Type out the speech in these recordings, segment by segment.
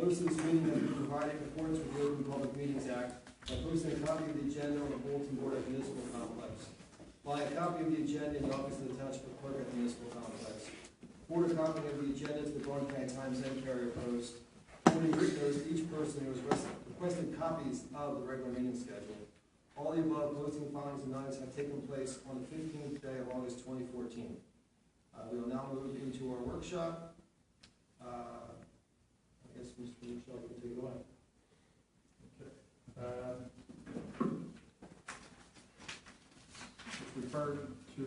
Notice of this meeting has been provided in accordance with the Open Public Meetings Act by posting a copy of the agenda on the bulletin board at the municipal complex. Apply a copy of the agenda in the office of the township clerk at the municipal complex. Forward a copy of the agenda to the Garden County Times and Carrier Post. Forwarding written notice to each person who has requested copies of the regular meeting schedule. All the above posting filings and notices have taken place on the 15th day of August 2014. We will now move into our workshop. I guess Mr. Michelle can take it away. Okay. It's referred to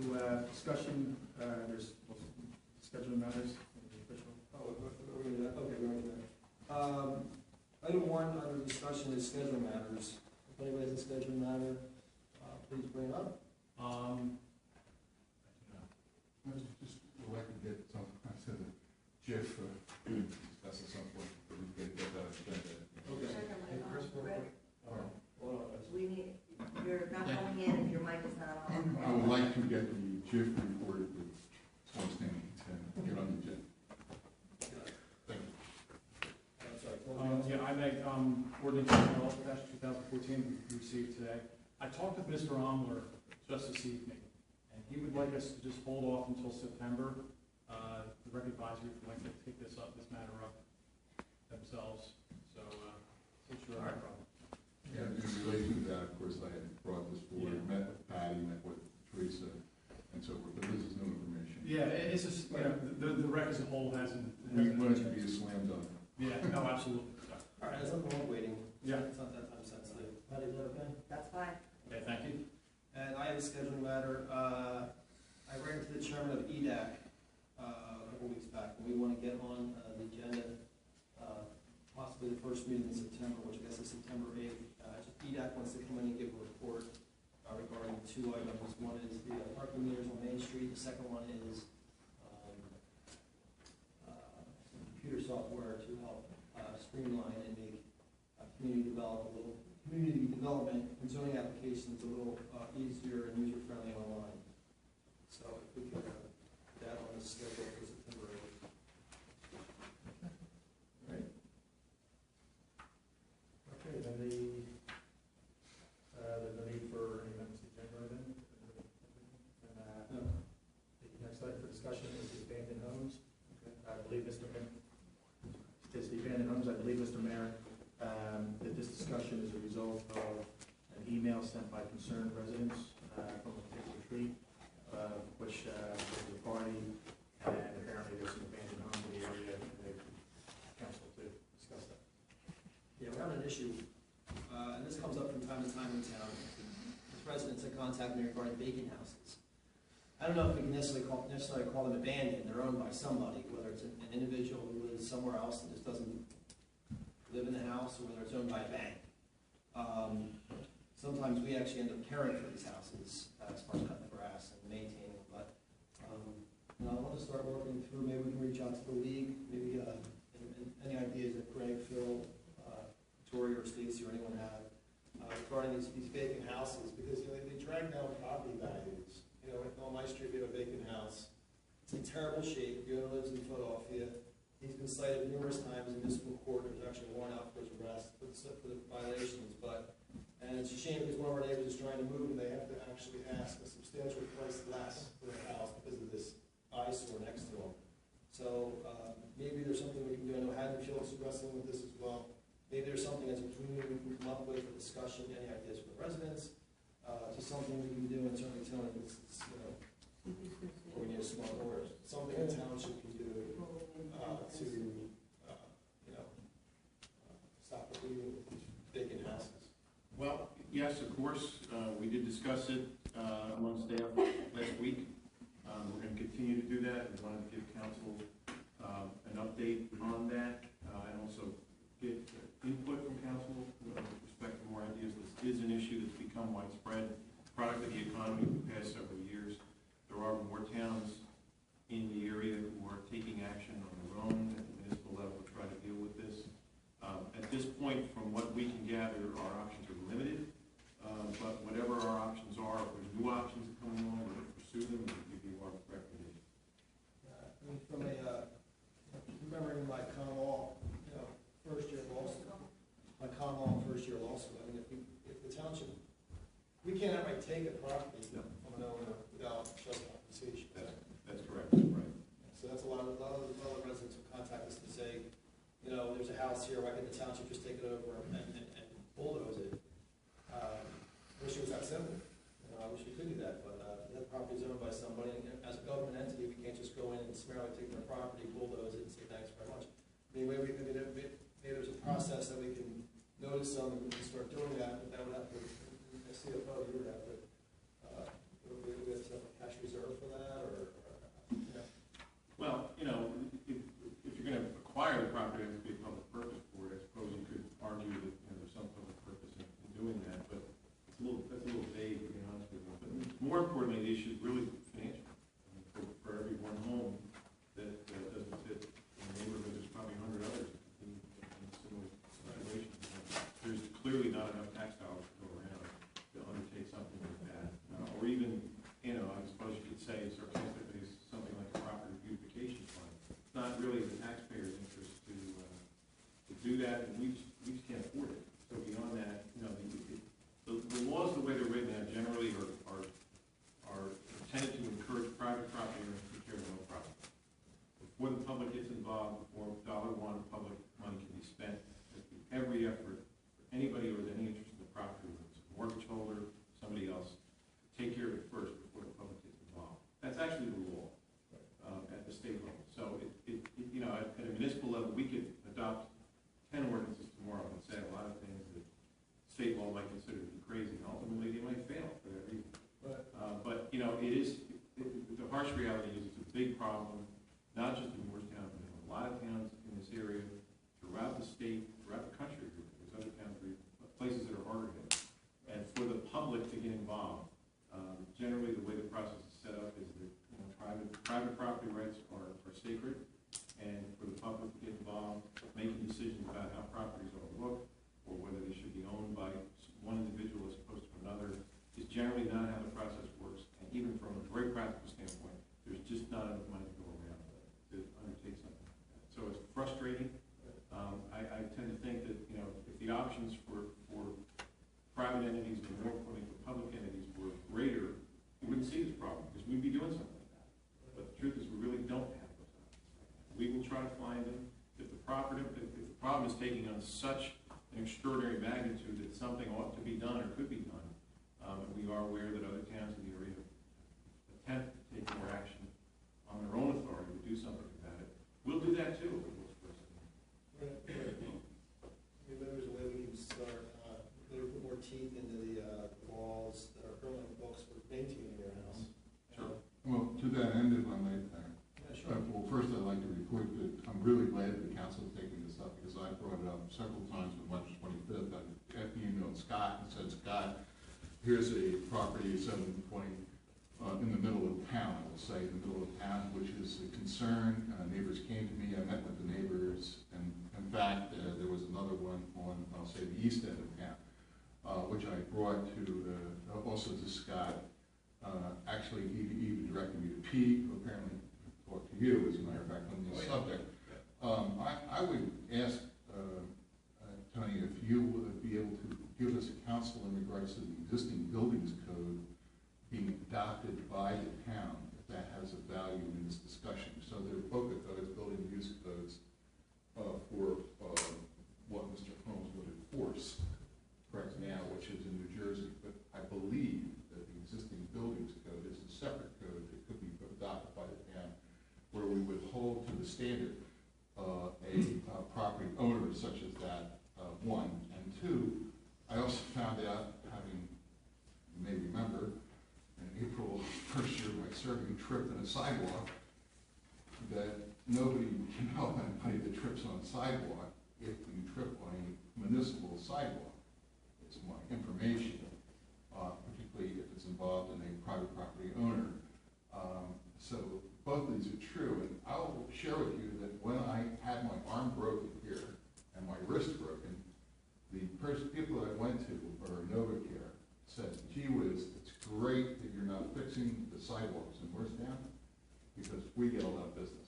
discussion. There's scheduling matters. Oh, we're going to do that. Okay, we're going to do that. Item 1 under discussion is scheduling matters. If anybody has a scheduling matter, please bring it up. I just would like to get some, I said that Jeff discuss at some point, but we can get that agenda. Okay. We need, you're not coming in if your mic is not on. I would like to get the Jeff report with what's standing and get on the agenda. Thank you. Sorry. Yeah, I make ordinance 2014 we received today. I talked with Mr. Omler just this evening, and he would like us to just hold off until September. The rec advisory would like to take this matter up themselves. So, since you're all right, problem. Yeah, in relation to that, of course, I had brought this forward, met with Patty, met with Teresa, and so forth, but this is new information. Yeah, it's just, you know, the rec as a whole hasn't. We want it to be a slam dunk. Yeah, no, absolutely. All right, there's nothing wrong with waiting. Yeah. It's not that time sensitive. Patty, is that okay? That's fine. Okay, thank you. And I have a scheduling matter. I ran into the chairman of EDAC a couple weeks back, and we want to get on the agenda, possibly the first meeting in September, which I guess is September 8th. EDAC wants to come in and give a report regarding 2 items. One is the parking meters on Main Street. The second one is some computer software to help streamline and make community development and zoning applications a little easier and user-friendly online. So if we could put that on the schedule for September 8th. Right. Okay, then there's no need for any amendments to the agenda then. No. The next item for discussion is the abandoned homes. Okay. I believe Mr. Mayor, it's the abandoned homes. I believe, Mr. Mayor, that this discussion is a result of an email sent by concerned residents from a particular street, which was a party, and apparently there's some abandoned homes in the area, and they council to discuss that. Yeah, we're having an issue, and this comes up from time to time in town. There's residents that contact me regarding vacant houses. I don't know if we can necessarily call them abandoned. They're owned by somebody, whether it's an individual who lives somewhere else and just doesn't live in the house, or whether it's owned by a bank. Sometimes we actually end up caring for these houses as far as cutting the grass and maintaining them. But I want to start working through. Maybe we can reach out to the league. Maybe any ideas that Greg, Phil, Tori, or Stacy, or anyone have regarding these vacant houses, because they drag down property values. On my street we have a vacant house. It's in terrible shape. The owner lives in Philadelphia. He's been cited numerous times in municipal court. There's actually a warrant out for his arrest for the violations. And it's a shame because one of our neighbors is trying to move, and they have to actually ask a substantial price less for their house because of this eyesore next to them. So maybe there's something we can do. I know Haddonfield's wrestling with this as well. Maybe there's something as a community we can come up with for discussion. Any ideas for the residents? Just something we can do, and certainly telling this, or we need a smart order. Something a township can do to stop the bleeding with these vacant houses. Well, yes, of course. We did discuss it among staff last week. We're going to continue to do that. We wanted to give council an update on that and also get input from council with respect to more ideas. This is an issue that's become widespread, product of the economy for the past several years. There are more towns in the area who are taking action on their own at the municipal level to try to deal with this. At this point, from what we can gather, our options are limited. But whatever our options are, if there's new options coming along, we're going to pursue them and give you our recommendation. From remembering my can't outright take a property No. from an owner without just compensation. That's correct, right. So that's a lot of residents who contact us to say, you know, there's a house here, why can't the township just take it over and bulldoze it? I wish it was that simple. You know, I wish we could do that, but that property is owned by somebody, and as a government entity, we can't just go in and summarily take their property, bulldoze it, and say thanks very much. Maybe there's a process that we can notice some and we can start doing that, but that would have to, the CFO, you would have to, we have to set up a cash reserve for that, or, you know. Well, you know, if you're gonna acquire the property, there has to be a public purpose for it. I suppose you could argue that, you know, there's some public purpose in doing that, but that's a little vague, to be honest with you. But more importantly, the issue is really financial. I mean, for every one home that doesn't fit in the neighborhood, there's probably 100 others in similar situations. There's clearly not enough tax dollars to go around to undertake something like that. Or even, you know, I suppose you could say, something like a property beautification fund. It's not really the taxpayer's interest to do that, and we just can't afford it. So beyond that, you know, the laws, the way they're written now, generally are intended to encourage private property owners to take care of their own property. Before the public gets involved, before $1 of public money can be spent, every effort for anybody with any interest in the property, whether it's a mortgage holder, somebody else, take care of it first before the public gets involved. That's actually the law at the state level. So you know, at a municipal level, we could adopt 10 ordinances tomorrow and say a lot of things that state law might consider to be crazy, and ultimately they might fail for that reason. But you know, the harsh reality is it's a big problem, not just in Morristown, but in a lot of towns in this area, throughout the state, throughout the country. There's other towns, places that are harder hit. And for the public to get involved, generally the way the process is set up is that, you know, private property rights are sacred, and for the public to get involved, making decisions about how properties are looked, or whether they should be owned by one individual as opposed to another, is generally not how the process works. And even from a very practical standpoint, there's just not enough money to go around to undertake something like that. So it's frustrating. I tend to think that, you know, if the options for private entities and more importantly for public entities were greater, we wouldn't see this problem because we'd be doing something like that. But the truth is, we really don't have those options. We will try to find them. If the problem is taking on such an extraordinary magnitude that something ought to be done or could be done, and we are aware that other towns in the area attempt to take more action on their own authority to do something about it, we'll do that too. Maybe there's a way we can start, maybe put more teeth into the laws that are currently in the books for maintaining your house. Sure. Well, to that end, if I may, Yeah, sure. well, first I'd like to report that I'm really glad that the council is taking this up because I brought it up several times on March 25th. I emailed Scott and said, Scott, here's a property 720 in the middle of town, I will say, in the middle of town, which is a concern. Neighbors came to me, I met with the neighbors, and in fact, there was another one on, I'll say, the east end of town, which I brought to, also to Scott. Actually, he even directed me to Pete, who apparently talked to you, as a matter of fact, on this subject. I would ask, Tony, if you would be able to give us a counsel in regards to the existing buildings code being adopted by the town, if that has a value in this discussion. So there are BOCA codes, building use codes, for what Mr. Holmes would enforce right now, which is in New Jersey. But I believe that the existing buildings code is a separate code that could be adopted by the town, where we would hold to the standard a property owner such as that, one. And two, I also found out, having, you may remember, in April first year, my serving tripped on a sidewalk, that nobody can help anybody that trips on a sidewalk if you trip on a municipal sidewalk. It's my information, particularly if it's involved in a private property owner. So both of these are true, and I'll share with you that when I had my arm broken here and my wrist broken, the people that I went to, or NovaCare, said, gee whiz, it's great that you're not fixing the sidewalks in Morristown, because we get a lot of business.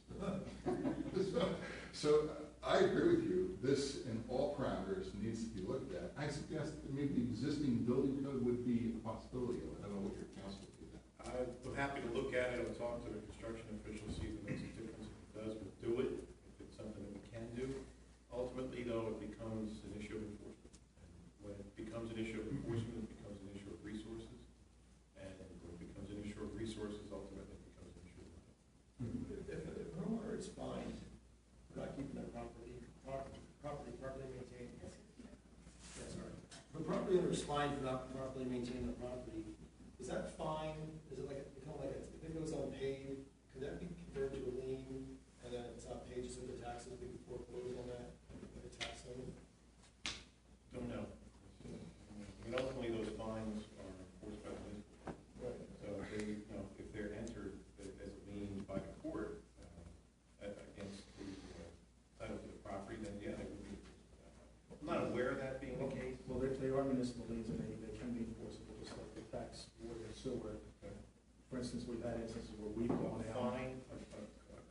So I agree with you. This, in all parameters, needs to be looked at. I suggest that maybe the existing building code would be a possibility. I don't know what your council would do that. I'm happy to look at it, I'll talk to the construction officials, see if it makes a difference. If it does, we'll do it, if it's something that we can do. Ultimately, though, it becomes an issue of enforcement. And when it becomes an issue of enforcement, it becomes an issue of resources. And when it becomes an issue of resources, ultimately it becomes an issue of money. If a homeowner is fined for not keeping their properly maintained. Yeah, sorry. If a property owner is fined for not properly maintaining the property, is that fine, is it like, become like, if it goes unpaid, could that be converted to a lien, and then it's not paid, just so the taxes, we can foreclose on that, like a tax lien? Don't know. I mean, ultimately, those fines are enforced by the municipal. Right. So if they, if they're entered as a lien by the court against the title to the property, then yeah, they would be. I'm not aware of that being the case. Well, they are municipal liens, and they can be enforceable, just like the tax, water, and sewer. For instance, we've had instances where we've gone A out. fine, a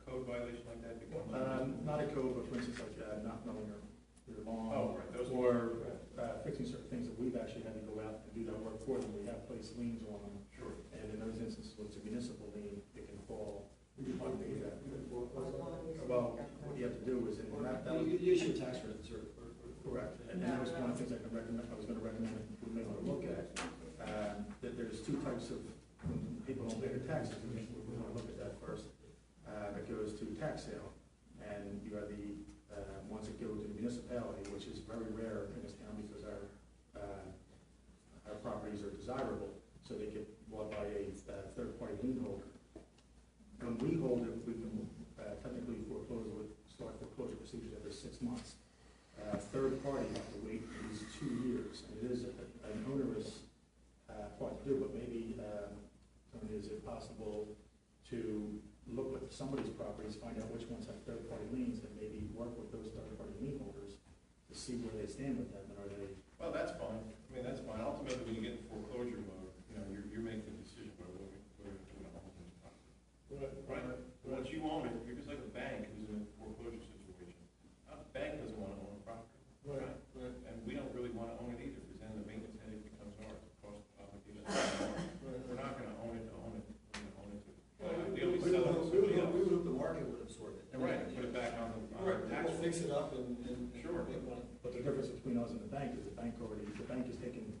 code violation like that becomes. Not a code, but for instance, like not knowing your lawn. Oh, right, those. Or fixing certain things that we've actually had to go out and do that work for them. We have placed liens on them. Sure. And in those instances, where it's a municipal lien, it can fall. You Well, what you have to do is, and that was issue a tax credits or. correct, and that was one of the things I was gonna recommend that we may want to look at. That there's two types of, when people don't pay their taxes, we want to look at that first. That goes to tax sale, and you have the ones that go to the municipality, which is very rare in this town because our properties are desirable, so they get bought by a third-party lien holder. When we hold it, we can technically start foreclosure procedures every 6 months. Third party have to wait at least 2 years, and it is an onerous part to do, but maybe, is it possible to look at somebody's properties, find out which ones have third-party liens, and maybe work with those third-party lien holders to see where they stand with them, and are they? Well, that's fine. I mean, that's fine. Ultimately, when you get in foreclosure mode, you're making a decision about whether to own this property. Right? Once you own it, you're just like a bank who's in a foreclosure situation. A bank doesn't want to own a property. Right. And we don't really want to own it either, because then the maintenance headache becomes ours, the cost of obligation. We're not going to own it to own it. We're going to own it to. Ideally, sell it to somebody else. We would hope the market would absorb it. Right, put it back on the tax. We'll fix it up and. Sure. Make money. But the difference between us and the bank is the bank is taking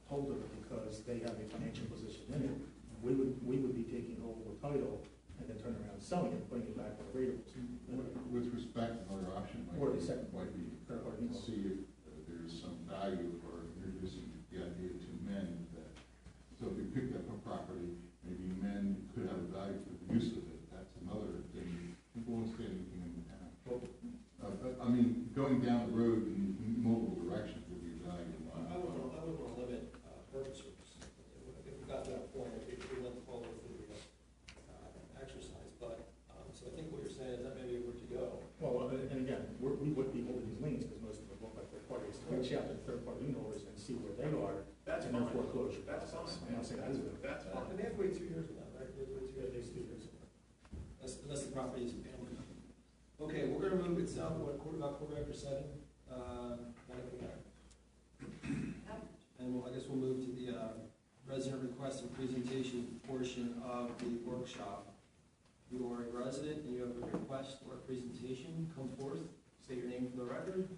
hold of it because they have a financial position in it. We would be taking hold of the title and then turning around and selling it, putting it back on the radar. With respect, another option Or the might second be third-party to lien. see if there's some value for introducing the idea to men that, so if we picked up a property, maybe men could have a value for the use of it. That's another thing. People won't say anything in the town. I mean, going down the road in multiple directions would be valuable. I would want to limit purchasers. If we got to that point, it went forward for the exercise, but, so I think what you're saying is that maybe where to go. Well, and again, we would be holding these liens because most of them look like third parties. Reach out to third-party lien holders and see where they are That's in their fine. foreclosure That's process. fine. I'm not saying that isn't. That's fine. And they have to wait 2 years on that, right? They have to wait 2 At years. least 2 years. Unless the property is abandoned. Okay, we're gonna move it south, about quarter after 7, Monica Mayor. And I guess we'll move to the resident request and presentation portion of the workshop. You are a resident and you have a request or a presentation, come forth, state your name for the record.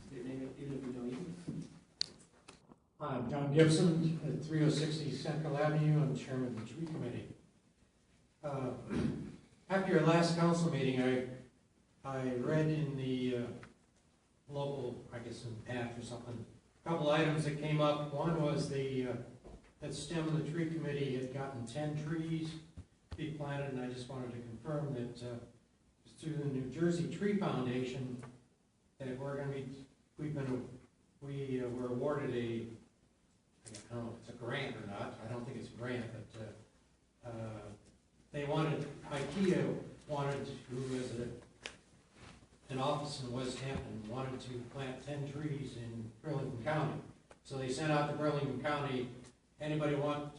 State your name even if you know you. I'm John Gibson at 3060 Central Avenue. I'm chairman of the tree committee. After your last council meeting, I read in the local, I guess in PATH or something, a couple items that came up. One was that STEM of the tree committee had gotten 10 trees to be planted, and I just wanted to confirm that through the New Jersey Tree Foundation that we're going to be, we were awarded I don't know if it's a grant or not. I don't think it's a grant, but IKEA wanted, who is an office in West Hampton, wanted to plant 10 trees in Burlington County. So they sent out to Burlington County, anybody want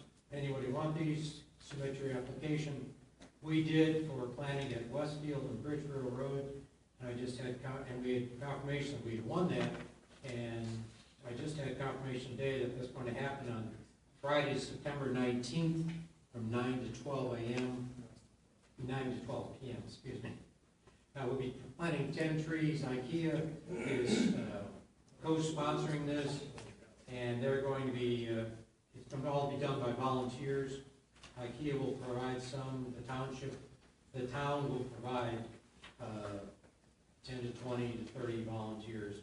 these, submit your application. we did for planning at Westfield and Bridgeville Road. And I just had, and we had confirmation that we had won that, and I just had confirmation today that that's going to happen on Friday, September 19th, from 9 to 12 a.m., 9 to 12 p.m., excuse me. We'll be planting 10 trees. IKEA is co-sponsoring this, and they're going to be, it's going to all be done by volunteers. IKEA will provide some, the town will provide 10 to 20 to 30 volunteers.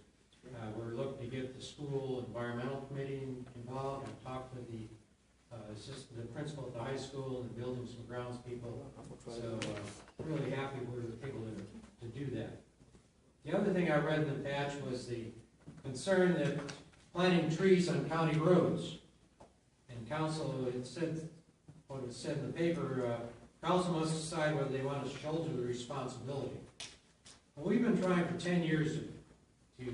We're looking to get the school environmental committee involved. I've talked with the the principal at the high school and building some grounds people. So really happy we're able to do that. The other thing I read in the patch was the concern that planting trees on county roads. And council, it said, what it said in the paper, council must decide whether they want to shoulder the responsibility. Well, we've been trying for 10 years to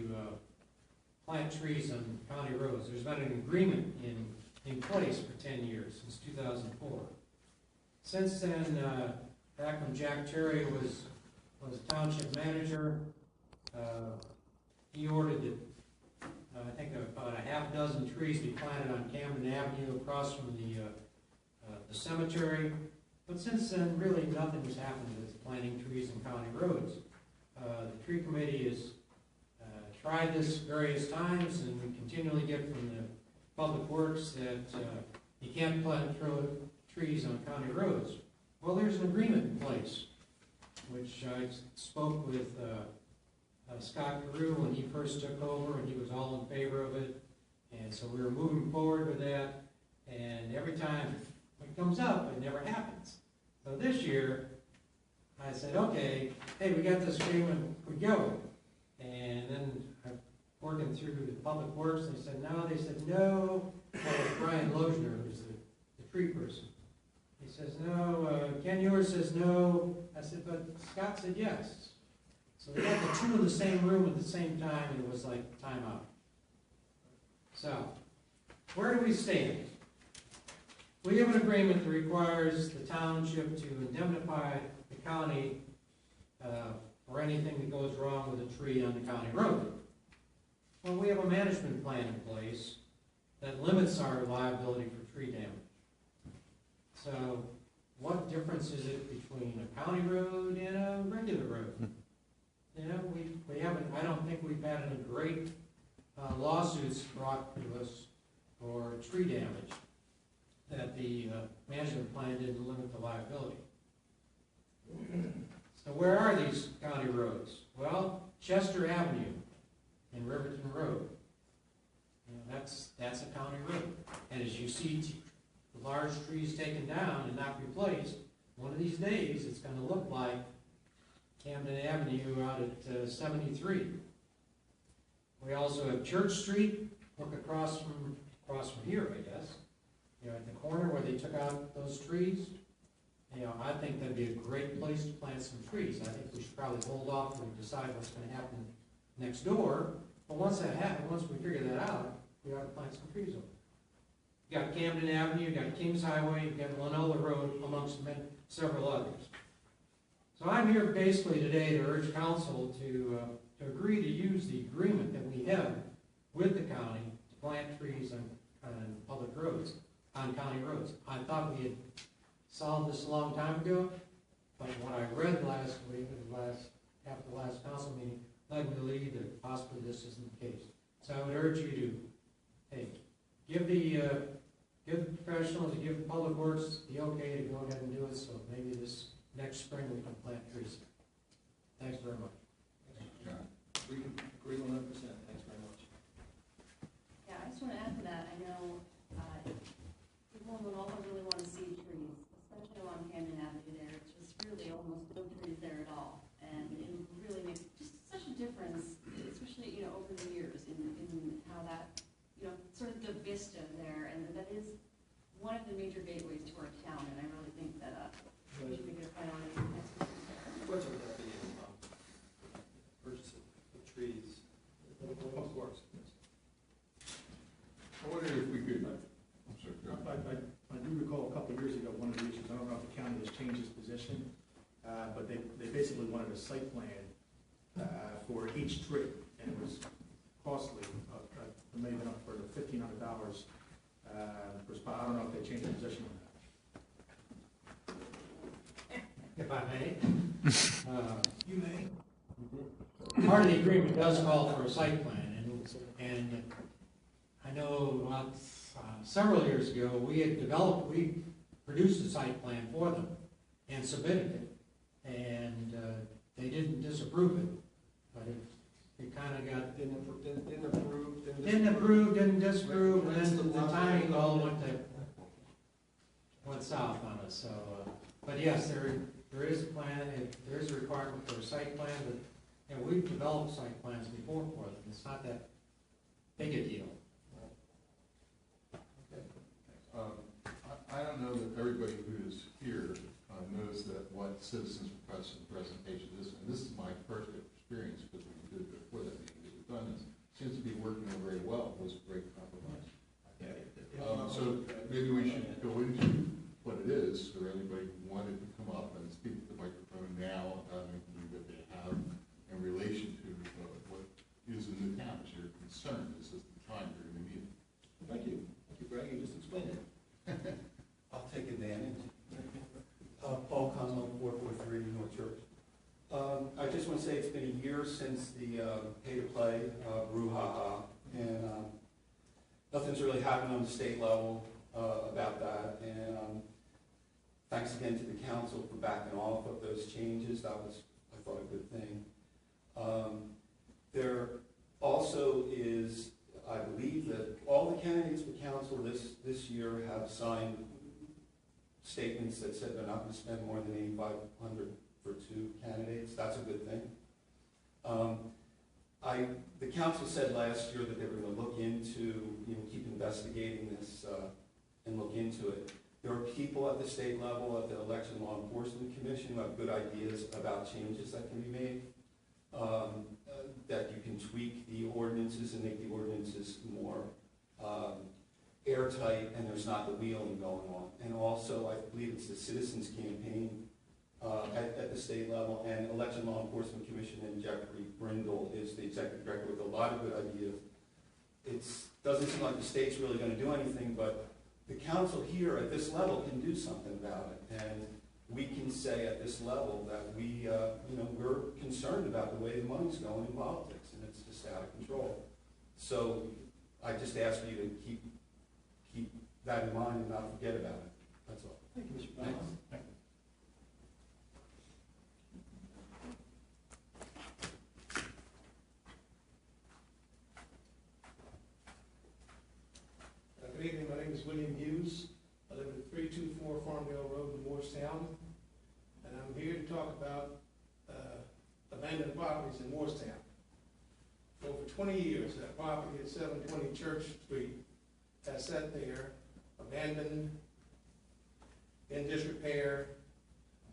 plant trees on county roads. There's been an agreement in place for 10 years, since 2004. Since then, back when Jack Terry was township manager, he ordered that, I think about a half dozen trees be planted on Camden Avenue across from the cemetery. But since then, really nothing has happened with planting trees on county roads. The tree committee has tried this various times, and we continually get from the Public Works that you can't plant trees on county roads. Well, there's an agreement in place, which I spoke with Scott Carew when he first took over, and he was all in favor of it. And so we were moving forward with that, and every time it comes up, it never happens. So this year, I said, okay, hey, we got this agreement, we go. And then I'm working through the Public Works, and they said no. That was Brian Losner, who's the tree person. He says no, Ken Ewers says no. I said, but Scott said yes. So we got the two in the same room at the same time, and it was like time out. So, where do we stand? We have an agreement that requires the township to indemnify the county for anything that goes wrong with a tree on the county road. Well, we have a management plan in place that limits our liability for tree damage. So, what difference is it between a county road and a regular road? You know, we haven't, I don't think we've had any great lawsuits brought to us for tree damage that the management plan didn't limit the liability. So where are these county roads? Well, Chester Avenue and Riverton Road. You know, that's a county road. And as you see the large trees taken down and not replaced, one of these days it's going to look like Camden Avenue out at 73. We also have Church Street, look across from here, I guess. You know, at the corner where they took out those trees. You know, I think that'd be a great place to plant some trees. I think we should probably hold off and decide what's going to happen next door. But once that happens, once we figure that out, we ought to plant some trees over. You got Camden Avenue, you got Kings Highway, you got Lanola Road, amongst several others. So I'm here basically today to urge council to agree to use the agreement that we have with the county to plant trees on public roads, on county roads. I thought we had solved this a long time ago, but what I read last week, after the last council meeting, led me to believe that possibly this isn't the case. So I would urge you to, hey, give the professionals, give the Public Works the okay to go ahead and do it, so maybe this next spring we can plant trees. Thanks very much. Agree 100%. Thanks very much. Yeah, I just want to add to that. I know people in Winona really want to see trees, especially along Camden Avenue there. It's just really almost no trees there at all. And it really makes just such a difference, especially, you know, over the years in how that, you know, sort of the vista there. And that is one of the major gateways to our town. And I really think that we should make it a priority next year. What's with that being purchase of trees? change his position, but they basically wanted a site plan for each tree, and it was costly, it may have been up for $1,500 per spot. I don't know if they changed the position on that. If I may. You may. Part of the agreement does call for a site plan, and I know about several years ago, we produced a site plan for them and submitted it, and they didn't disapprove it, but it kind of got, didn't approve, didn't disapprove, and then the timing all went south on us, so, but yes, there is a plan, there is a requirement for a site plan, but, you know, we've developed site plans before for them, it's not that big a deal. I don't know that everybody who is here knows that what citizens request in presentation is, and this is my first experience, because we did it before that meeting that we've done this, seems to be working out very well, it was a great compromise. So maybe we should go into what it is, for anybody who wanted to come up and speak to the microphone now about anything that they have in relation to what is in the town, is your concern, this is the time you're going to meet. Thank you, Greg, you just explained it. I'll take advantage. Paul Conlon, 443 North Church. I just want to say it's been a year since the pay-to-play brouhaha, and nothing's really happened on the state level about that. And thanks again to the council for backing off of those changes. That was, I thought, a good thing. There also is, I believe that all the candidates for council this year have signed statements that said they're not going to spend more than $8,500 for 2 candidates. That's a good thing. The council said last year that they were going to look into, keep investigating this and look into it. There are people at the state level, at the Election Law Enforcement Commission, who have good ideas about changes that can be made. That you can tweak the ordinances and make the ordinances more airtight, and there's not the wheeling going on. And also, I believe it's the Citizens Campaign at the state level, and Election Law Enforcement Commission, and Jeffrey Brindle is the executive director with a lot of good ideas. It doesn't seem like the state's really going to do anything, but the council here at this level can do something about it. And we can say at this level that we're concerned about the way the money's going in politics, and it's just out of control. So I just ask you to keep that in mind and not forget about it. That's all. Thank you, Mr. Brown. Good evening, my name is William Hughes. I live at 324 Farmdale Road in Morristown, and I'm here to talk about abandoned properties in Morristown. For over 20 years, that property at 720 Church Street has sat there, abandoned, in disrepair.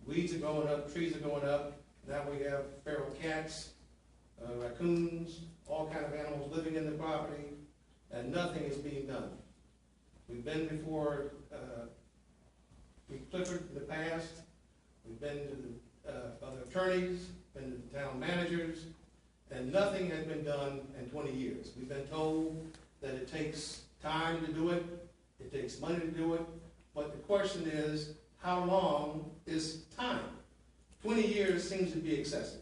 Weeds are going up, trees are going up. Now we have feral cats, raccoons, all kind of animals living in the property, and nothing is being done. We've been before Clifford in the past. We've been to the other attorneys, been to the town managers, and nothing has been done in 20 years. We've been told that it takes time to do it, it takes money to do it, but the question is, how long is time? 20 years seems to be excessive.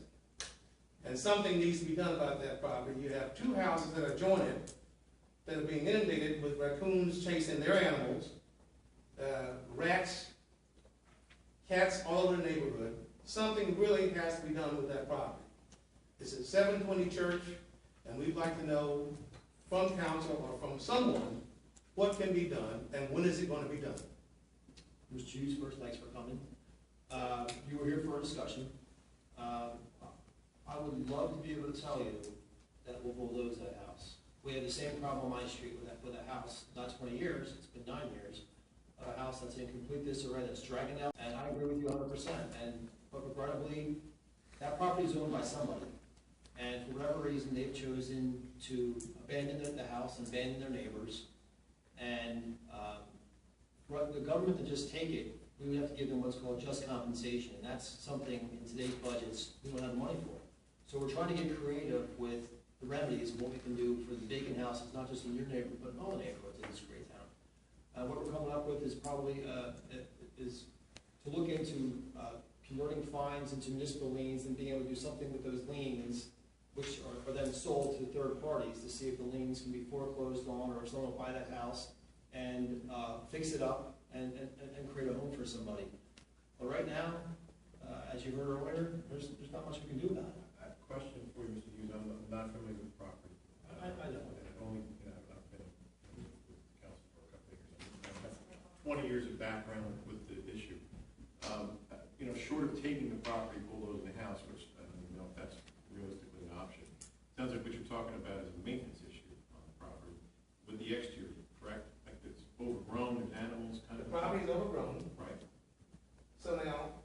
And something needs to be done about that property. You have 2 houses that are jointed that are being inundated with raccoons chasing their animals, rats, cats all over the neighborhood. Something really has to be done with that property. It's at 720 Church, and we'd like to know from council or from someone what can be done and when is it going to be done. Ms. Hughes, first, thanks for coming. You were here for a discussion. I would love to be able to tell you that we'll bulldoze that house. We had the same problem on my street with a house, not 20 years, it's been 9 years, a house that's in complete disarray, that's dragging out, and I agree with you 100%. But regrettably, that property is owned by somebody. And for whatever reason, they've chosen to abandon the house and abandon their neighbors. And for the government to just take it we would have to give them what's called just compensation, and that's something in today's budgets we don't have the money for. So we're trying to get creative with the remedies and what we can do for the vacant houses, not just in your neighborhood, but in all the neighborhoods in this great town. What we're coming up with is probably, is to look into converting fines into municipal liens and being able to do something with those liens, which are then sold to third parties to see if the liens can be foreclosed on, or if someone will buy that house and fix it up and create a home for somebody. But right now, as you heard earlier, there's not much we can do about it. I have a question for you, Mr. Hughes. I'm not familiar with the property. I know. And I've only, I've been with the council for a couple of years. I have 20 years of background with the issue. Short of taking the property, bulldozing the house, which I don't even know if that's realistically an option, sounds like what you're talking about is a maintenance issue on the property with the exterior, correct? Like it's overgrown, there's animals kind The of. property's overgrown. Right. So now,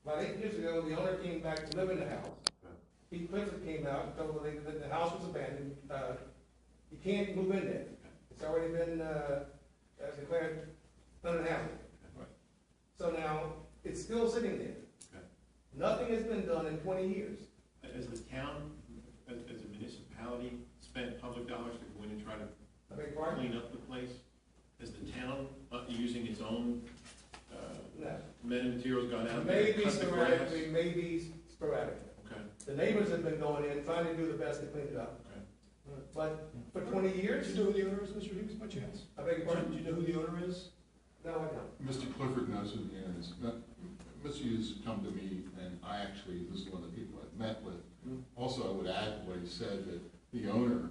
about 8 years ago, the owner came back to live in the house. Okay. Pete Clifford came out and told them that the house was abandoned. You can't move in there. It's already been declared uninhabitable. Right. So now, it's still sitting there. Okay. Nothing has been done in 20 years. As the town, as a municipality, spent public dollars to go in and try to I beg your pardon? clean up the place? Is the town using its own No. men and materials gone out there? Maybe cut the grass? sporadically, maybe sporadically. Okay, The neighbors have been going in, trying to do the best to clean it up. okay. But for 20 years, Do you know who the owner is, Mr. Hughes, by chance? I beg your pardon? Do you know who the owner is? No, I don't. Mr. Clifford knows who the owner is. Mr. Hughes come to me, and I actually, this is one of the people I've met with. Also, I would add to what he said, that the owner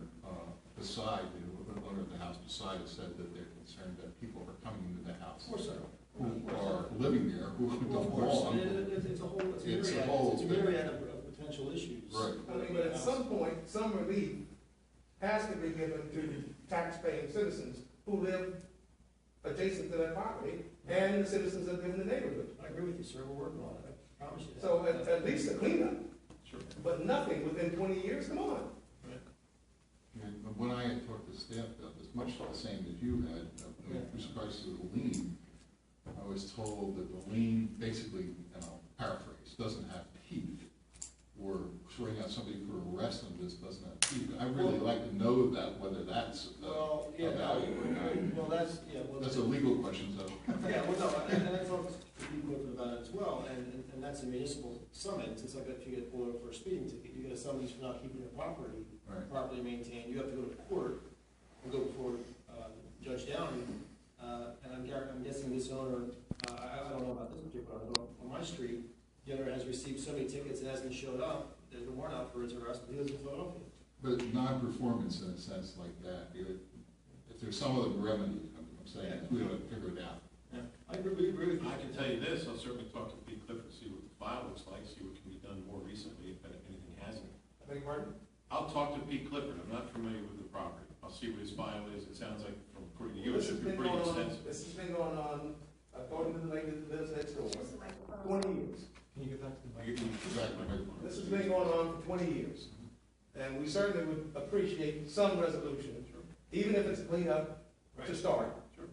beside, the owner of the house beside us said that they're concerned that people are coming into the house Of course I who are living there, who Well, of don't course, belong. it's a whole, It's a myriad, whole it's a thing. myriad of potential issues. Right. I mean, but at some point, some relief has to be given to tax-paying citizens who live adjacent to that property and the citizens that live in the neighborhood. I agree with you, sir, we're working on it, I promise you that. So at least a cleanup, Sure. but nothing within 20 years, come on. And when I had talked to staff about this, much the same as you had, with regards to the lien, I was told that the lien basically, and I'll paraphrase, doesn't have teeth. Or throwing out somebody for arrest on this doesn't have teeth. I really like to know that, whether that's Well, yeah, a value or not. well, that's, yeah, well. That's a legal question, so. Yeah, well, no, and I talked to people about it as well, and that's a municipal summons. It's like if you get pulled over for a speeding ticket, you get a summons for not keeping your property Right. properly maintained. You have to go to court and go before Judge Downey. And I'm guessing this owner, I don't know about this particular owner, but on my street, the owner has received so many tickets and hasn't showed up. There's a warrant out for his arrest, but he lives in Philadelphia. But non-performance in a sense like that, if there's some other remedy, I'm saying, we ought to figure it out. Yeah, I agree with you. I can tell you this, I'll certainly talk to Pete Clifford, see what the file looks like, see what can be done more recently, if anything hasn't. I beg your pardon? I'll talk to Pete Clifford, I'm not familiar with the property. I'll see what his file is, it sounds like, from according to you, it This has should be been pretty going on, extensive. this has been going on, according to the lady that lives next door, Just the microphone. 20 years. Can you get back to the mic? Exactly. This has been going on for 20 years. And we certainly would appreciate some resolution, even if it's a cleanup to Right. start. Sure.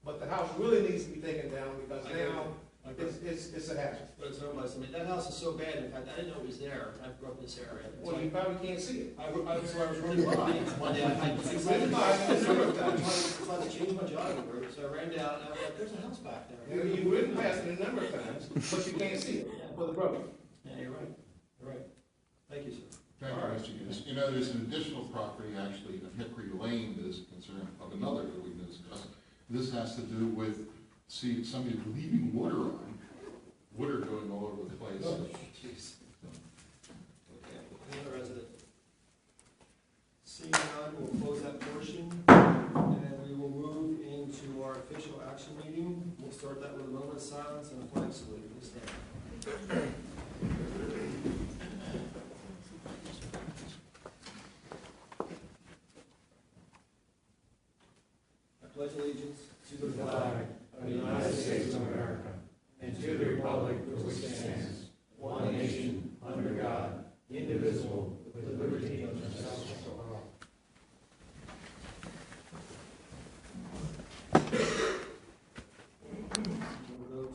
But the house really needs to be taken down because I agree. now I agree. it's a hazard. But it's owned by somebody. That house is so bad, in fact, I didn't know it was there. I grew up in this area. Well, you probably can't see it. I was running by one day. I Running by a number of times. decided to change my jogging route, so I ran down and I was like, there's a house back there. You've ridden past it a number of times, but you can't see it for the road. Yeah, you're right. You're right. Thank you, sir. Thank you, Mr. Hughes. You know, there's an additional property actually in Hickory Lane that is concerned of another that we discussed. This has to do with, see, somebody leaving water on, water going all over the place. Oh, jeez. Okay, any other resident? Seeing none, we'll close that portion, and we will move into our official action meeting. We'll start that with a moment of silence and a flag salute. Please stand. I pledge allegiance to the flag of the United States of America, and to the republic for which it stands, one nation, under God, indivisible, with liberty and justice for all. We'll go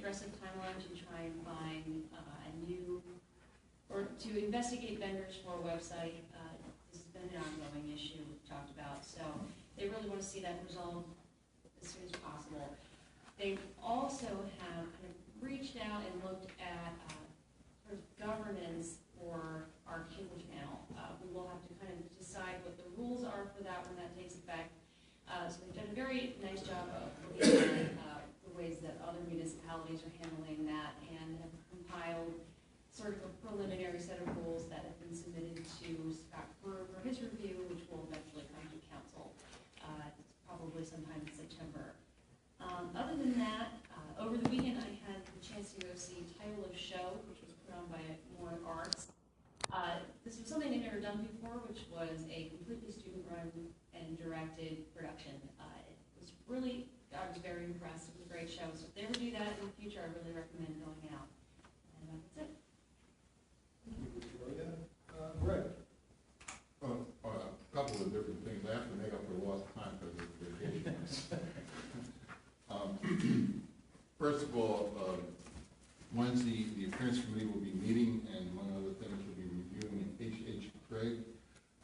aggressive timeline to try and find a new, or to investigate vendors for a website. This has been an ongoing issue we've talked about, so they really want to see that resolved as soon as possible. They also have kind of reached out and looked at sort of governance for our cable channel. We will have to kind of decide what the rules are for that when that takes effect. So they've done a very nice job of looking at the ways that other municipalities are handling that, and have compiled sort of a preliminary set of rules that have been submitted to Scott for his review, which will eventually come to council probably sometime in September. Other than that, over the weekend I had the chance to go see Title of Show, which was put on by More Arts. This was something they've never done before, which was a completely student-run and directed production. I was very impressed. It was a great show. So if they ever do that in the future, I really recommend going out. And that's it. Greg? A couple of different things. I have to make up for lost time because of vacations. First of all, Wednesday, the appearance committee will be meeting, and among other things, we'll be reviewing an H.H. Craig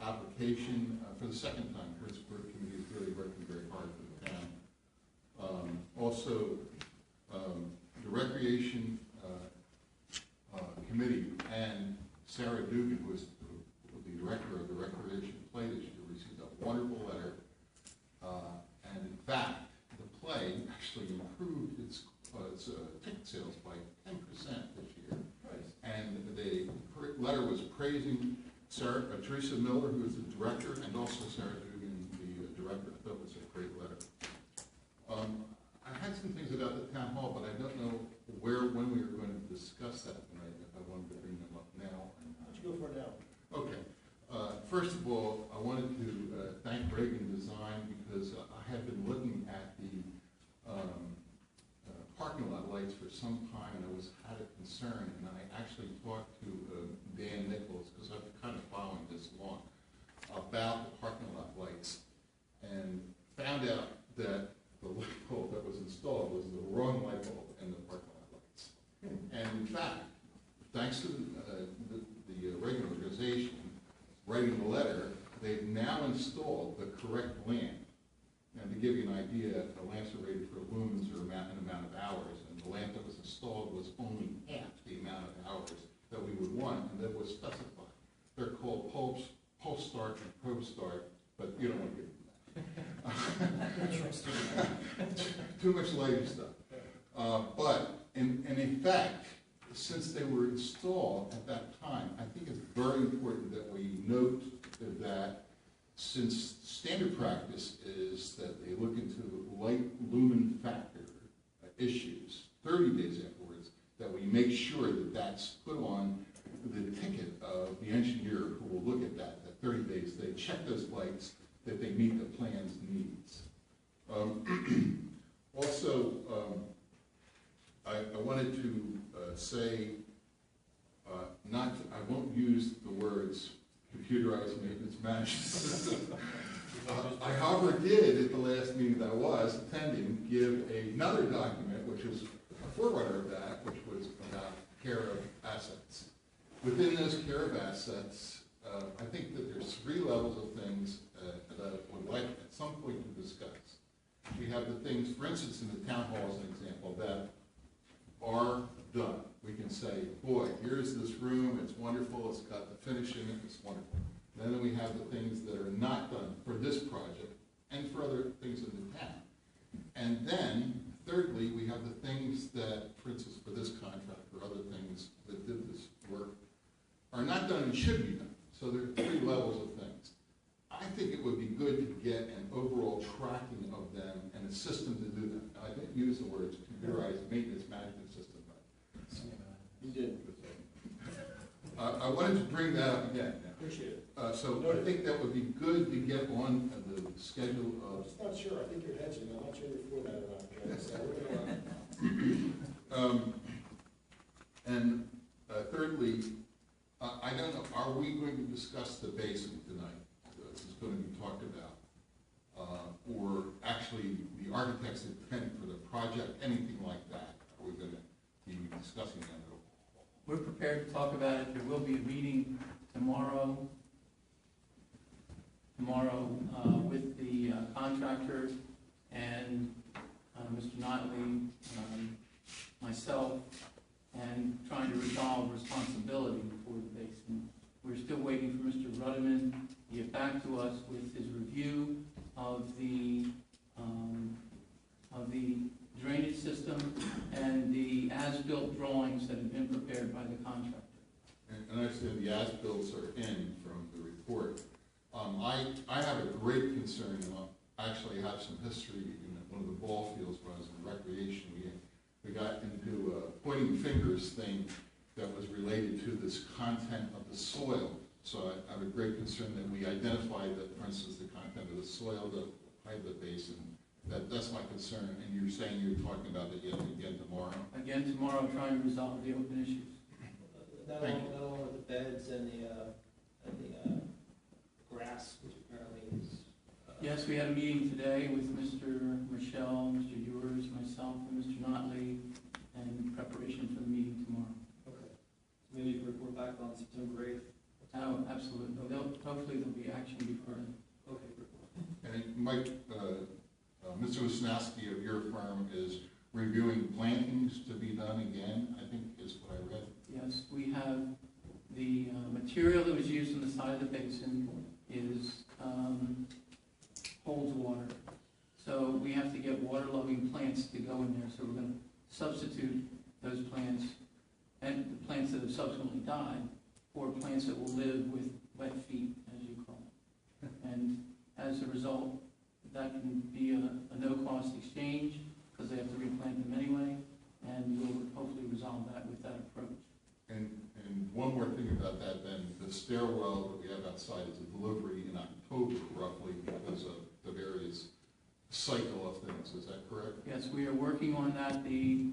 application for the second time. Pittsburgh committee is really working very hard for the town. Also, the recreation committee and Sarah Dugan, who is the director of the recreation play this year, received a wonderful letter. And in fact, the play actually improved its ticket sales by 10% this year. Nice. And the letter was praising Teresa Miller, who is the director, and also Sarah Dugan, the director. I thought it was a great letter. I had some things about the town hall, but I don't know when we were going to discuss that tonight, if I wanted to bring them up now. Why don't you go for it now? Okay. First of all, I wanted to thank Reagan Design, because I had been looking at the parking lot lights for some time, and I had a concern, and I actually talked to Dan Nichols, because I've been kind of following this along, about the parking lot lights, and found out that the light bulb that was installed was the wrong light bulb in the parking lot lights. And in fact, thanks to the Reagan organization writing the letter, they've now installed the correct lamp. And to give you an idea, the lamps are rated for lumens or an amount of hours, and the lamp that was installed was only half the amount of hours that we would want, and that was specified. They're called pulse start and probe start, but you don't want to get too much lighting stuff. But in fact, since they were installed at that time, I think it's very important that we note that, since standard practice is that they look into light lumen factor issues 30 days afterwards, that we make sure that that's put on the ticket of the engineer who will look at that 30 days. They check those lights, that they meet the plan's needs. Also, I wanted to say, I won't use the words computerized maintenance management system. I, however, did at the last meeting that I was attending give another document, which was a forerunner of that, which was about care of assets. Within those care of assets, I think that there's 3 levels of things that I would like at some point to discuss. We have the things, for instance, in the town hall as an example, that are done. We can say, boy, here's this room, it's wonderful, it's got the finishing, it's wonderful. And then we have the things that are not done for this project and for other things in the town. And then, thirdly, we have the things that, for instance, for this contract or other things that did this work, are not done and should be done. So there are 3 levels of things. I think it would be good to get an overall tracking of them and a system to do them. Now, I didn't use the words computerized maintenance management system, but You did. I wanted to bring that up again. Appreciate it. So I think that would be good to get on the schedule I'm of. just not sure. I think you're hedging. I'm not sure you're for that or not. Greg. So we're gonna, And thirdly, I don't know, are we going to discuss the basement tonight? This is going to be talked about. Or actually the architect's intent for the project, anything like that? Are we going to discussing that at all. We're prepared to talk about it. There will be a meeting tomorrow with the contractor and Mr. Notley, myself, and trying to resolve responsibility for the basin. We're still waiting for Mr. Rudderman to get back to us with his review of the drainage system and the as-built drawings that have been prepared by the contractor. And I said the as-bills are in from the report. I have a great concern, and I actually have some history in one of the ball fields when I was in recreation. We got into a pointing fingers thing that was related to this content of the soil. So I have a great concern that we identify that, for instance, the content of the soil, the height of the basin. That's my concern. And you're saying you're talking about it again tomorrow? Again, tomorrow, trying to resolve the open issues. Not along with the beds and the grass, which apparently is. Yes, we had a meeting today with Mr. Michelle, Mr. Ewers, myself, and Mr. Notley, in preparation for the meeting tomorrow. Okay. So maybe you can report back on September 8th. Oh, absolutely. Hopefully there'll be action before then. Okay. And Mike, Mr. Wisnowski of your firm is reviewing plantings to be done again, I think is what I read. Yes, we have the material that was used on the side of the basin holds water. So we have to get water-loving plants to go in there. So we're going to substitute those plants and the plants that have subsequently died for plants that will live with wet feet, as you call it. And as a result, that can be a no-cost exchange because they have to replant them anyway, and we'll hopefully resolve that with that approach. And one more thing about that then, the stairwell that we have outside is a delivery in October roughly because of the various cycle of things, is that correct? Yes, we are working on that. The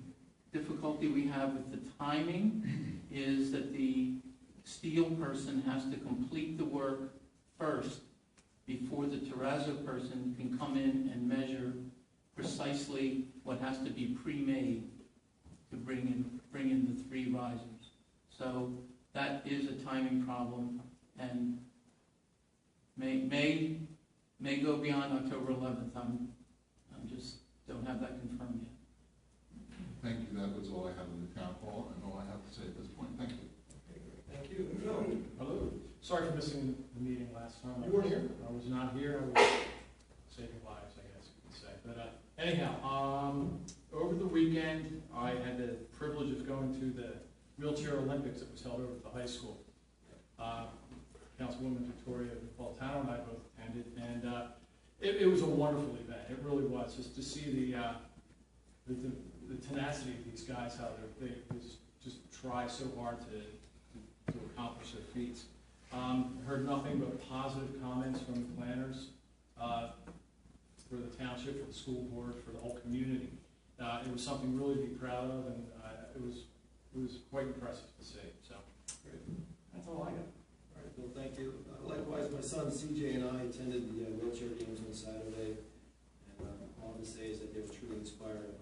difficulty we have with the timing is that the steel person has to complete the work first before the terrazzo person can come in and measure precisely what has to be pre-made to bring in the 3 risers. So that is a timing problem, and may go beyond October 11th. I'm just don't have that confirmed yet. Thank you. That was all I have in the town hall and all I have to say at this point. Thank you. Okay, great. Thank you. Joe? Hello. Sorry for missing the meeting last time. You weren't here? I was not here. I was saving lives, I guess you could say. But anyhow, over the weekend, I had the privilege of going to the Wheelchair Olympics that was held over at the high school. Councilwoman Victoria Faltano and I both attended, and it was a wonderful event. It really was, just to see the tenacity of these guys, how they just try so hard to accomplish their feats. Heard nothing but positive comments from the planners for the township, for the school board, for the whole community. It was something really to be proud of, and it was quite impressive to see. So that's all I got. All right, Bill, thank you. Likewise, my son CJ and I attended the wheelchair games on Saturday, and all I can say is that they were truly inspiring.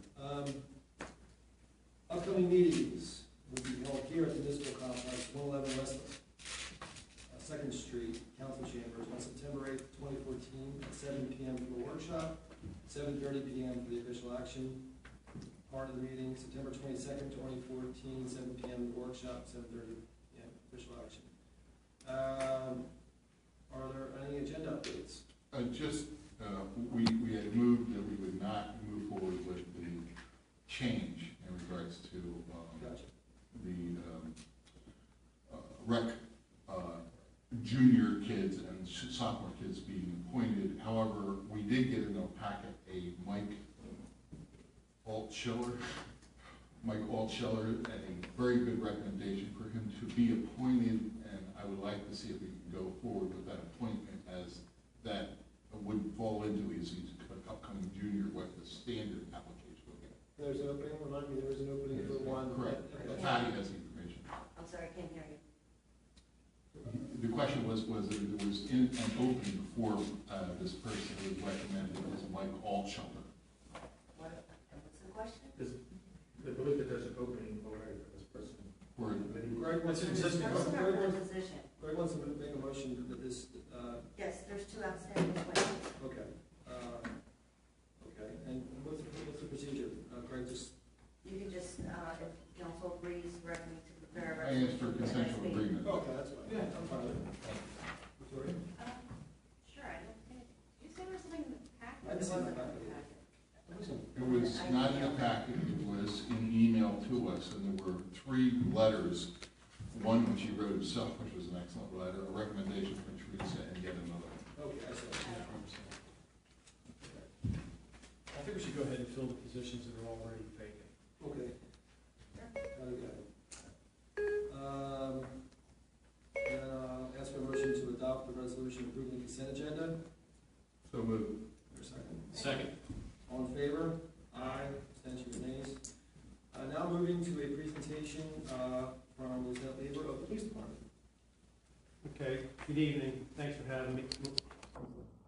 Upcoming meetings will be held here at the Municipal Complex, 111 West 2nd Street, Council Chambers, on September 8th, 2014, at 7 p.m. for the workshop, 7:30 p.m. for the official action part of the meeting, September 22nd, 2014, 7 p.m. the workshop, 7:30 p.m. official action. Are there any agenda updates? We had moved that we would not move forward with the change in regards to Gotcha. the rec junior kids and sophomore kids being appointed. However, we did get in our packet a Mike Altschiller, a very good recommendation for him to be appointed, and I would like to see if we can go forward with that appointment, as that would fall into his upcoming junior, what the standard application will get. There's an opening, remind me, there was an opening for one. Correct. Okay. Patty has the information. I'm sorry, I can't hear you. The question was that there was an opening for this person who was recommended as Mike Altschiller. What's the question? I believe that there's an opening already for this That's an This existing, person or Greg for the wants, position? Greg wants to make a motion that this, Yes, there's two outstanding questions. okay. Okay, and what's the procedure? Greg, just, You can just, if council agrees, direct me to prepare a I asked for resolution for the next consensual meeting. agreement. okay, that's fine. Yeah, I'm fine with it. Victoria? Sure, I don't think, did you say there was something in the packet? I didn't see It that wasn't back. in the packet. It was not in the packet, it was in email to us, and there were 3 letters. One which he wrote himself, which was an excellent letter, a recommendation from Teresa, and yet another. Okay, I see. I think we should go ahead and fill the positions that are already vacant. Okay. Okay. Then ask for a motion to adopt the resolution approving the consent agenda. So moved. Is there a second? Second. All in favor? Aye. Abstentions, nays. Now moving to a presentation from Lieutenant Lieber of the Police Department. Okay, good evening. Thanks for having me.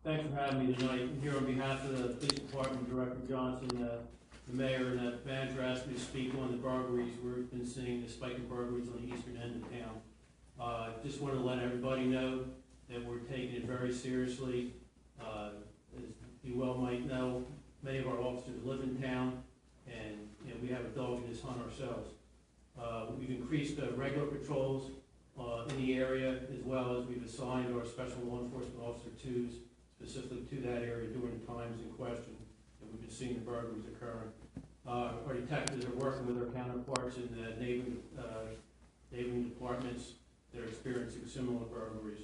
Thanks for having me tonight. I'm here on behalf of the Police Department, Director Johnson, the mayor, and the manager asked me to speak on the burglaries. We've been seeing the spike in burglaries on the eastern end of town. Just want to let everybody know that we're taking it very seriously. As you well might know, many of our officers live in town, and we have a dog in this hunt ourselves. We've increased regular patrols in the area, as well as we've assigned our special law enforcement officer twos specifically to that area during the times in question that we've been seeing the burglaries occurring. Our detectives are working with our counterparts in the neighboring departments that are experiencing similar burglaries.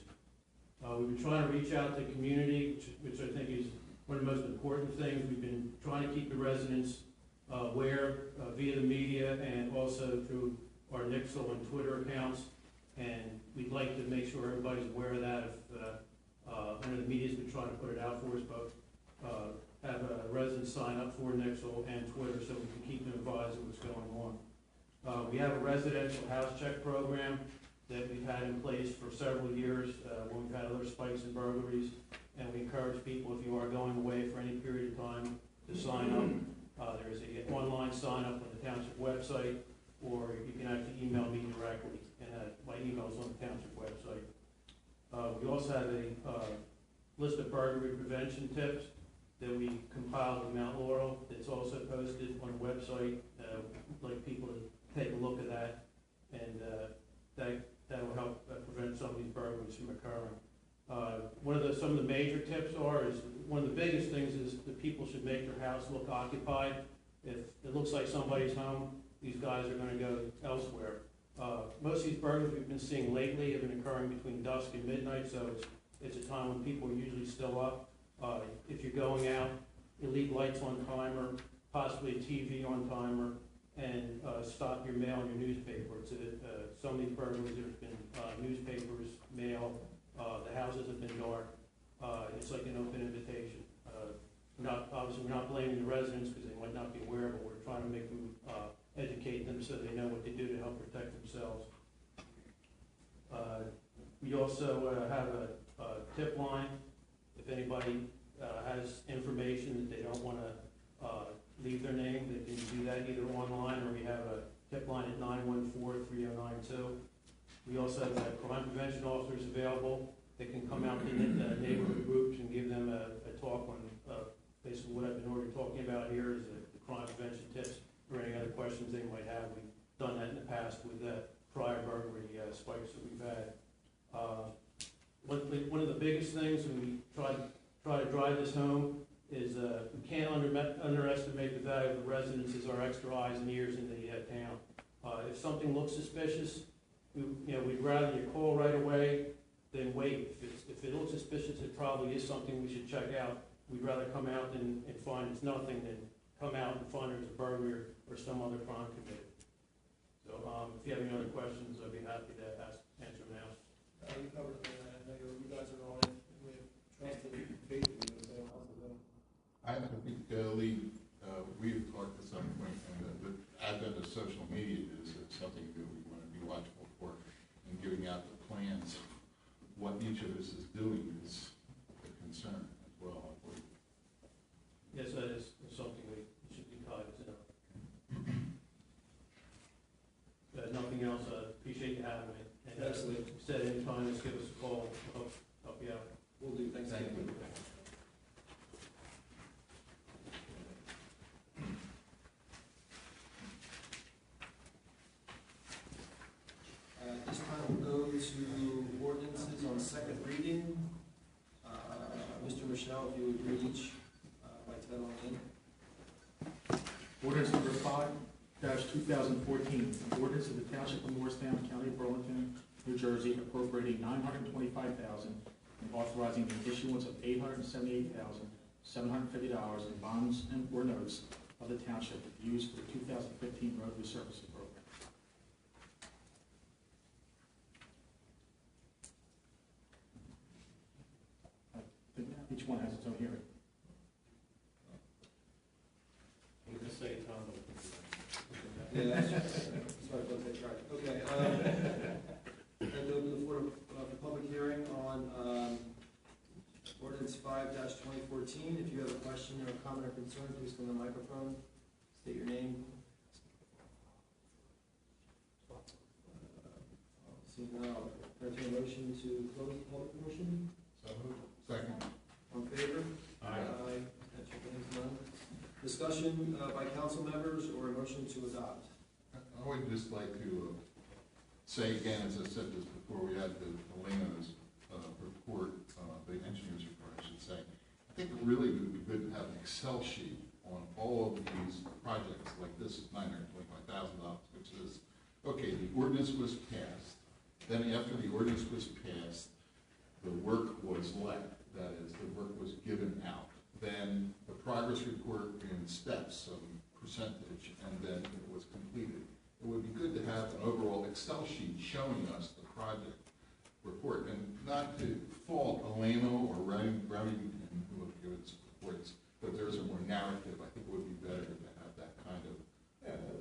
We've been trying to reach out to the community, which I think is one of the most important things. We've been trying to keep the residents aware via the media and also through our Nixle and Twitter accounts. And we'd like to make sure everybody's aware of that. I know the media's been trying to put it out for us, but have residents sign up for Nixle and Twitter so we can keep them advised of what's going on. We have a residential house check program that we've had in place for several years when we've had other spikes in burglaries. And we encourage people, if you are going away for any period of time, to sign up. There's an online sign up on the township website, or you can actually email me directly, and my email is on the township website. We also have a list of burglary prevention tips that we compiled with Mount Laurel. It's also posted on the website. I'd like people to take a look at that, and that will help prevent some of these burglaries from occurring. Some of the major tips is one of the biggest things is that people should make their house look occupied. If it looks like somebody's home, these guys are going to go elsewhere. Most of these burglaries we've been seeing lately have been occurring between dusk and midnight, so it's a time when people are usually still up. If you're going out, you leave lights on timer, possibly a TV on timer, and stop your mail and your newspaper. Some of these burglaries, there's been newspapers, mail, the houses have been dark. It's like an open invitation. Obviously, we're not blaming the residents because they might not be aware, but we're trying to make them, educate them so they know what to do to help protect themselves. We also have a tip line. If anybody has information that they don't want to leave their name, they can do that either online, or we have a tip line at 914-3092. We also have crime prevention officers available that can come out to neighborhood groups and give them a talk on basically what I've been already talking about here is the crime prevention tips or any other questions they might have. We've done that in the past with prior burglary spikes that we've had. One of the biggest things when we try to drive this home is we can't underestimate the value of the residents as our extra eyes and ears in the town. If something looks suspicious, we'd rather you call right away than wait. If it looks suspicious, it probably is something we should check out. We'd rather come out and find it's nothing than come out and find there's a burglary or some other crime committed. So if you have any other questions, I'd be happy to answer them now. You covered it, I know you guys are on it with trust and faith in you, I think, Lee, we've talked at some point, and the advent of social media is something that we want to be watchful for, and giving out the plans. What each of us is doing is a concern as well, I believe. Yes, that is something we should be cognizant of. Nothing else, appreciate you having me. Certainly, set any time, just give us a call, help you out. Will do, thanks. Thank you. This time we'll go to ordinances on second reading. Mr. Michelle, if you would read each by title only. Ordinance number 5-2014, an ordinance of the Township of Morristown, County of Burlington, New Jersey, appropriating $925,000 and authorizing the issuance of $878,750 in bonds and or notes of the township to be used for the 2015 road resurfacing program. I think each one has its own hearing. You can say, Tom. Yeah, sorry, don't take charge. Okay, and open the floor for public hearing on ordinance 5-2014. If you have a question or a comment or concern, please come to the microphone, state your name. Seeing none, I'll entertain a motion to close the public portion. So moved. Second. On favor? Aye. Abstentions, none. Discussion by council members or a motion to adopt? I would just like to say again, as I said this before, we had the Elena's report, the engineer's report, I should say. I think it really would be good to have an Excel sheet on all of these projects, like this is $925,000, which is, okay, the ordinance was passed. Then after the ordinance was passed, the work was let, that is, the work was given out. Then the progress report in steps of percentage, and then it was completed. It would be good to have an overall Excel sheet showing us the project report, and not to fault Elena or Remington who have given us reports, but there's a more narrative. I think it would be better to have that kind of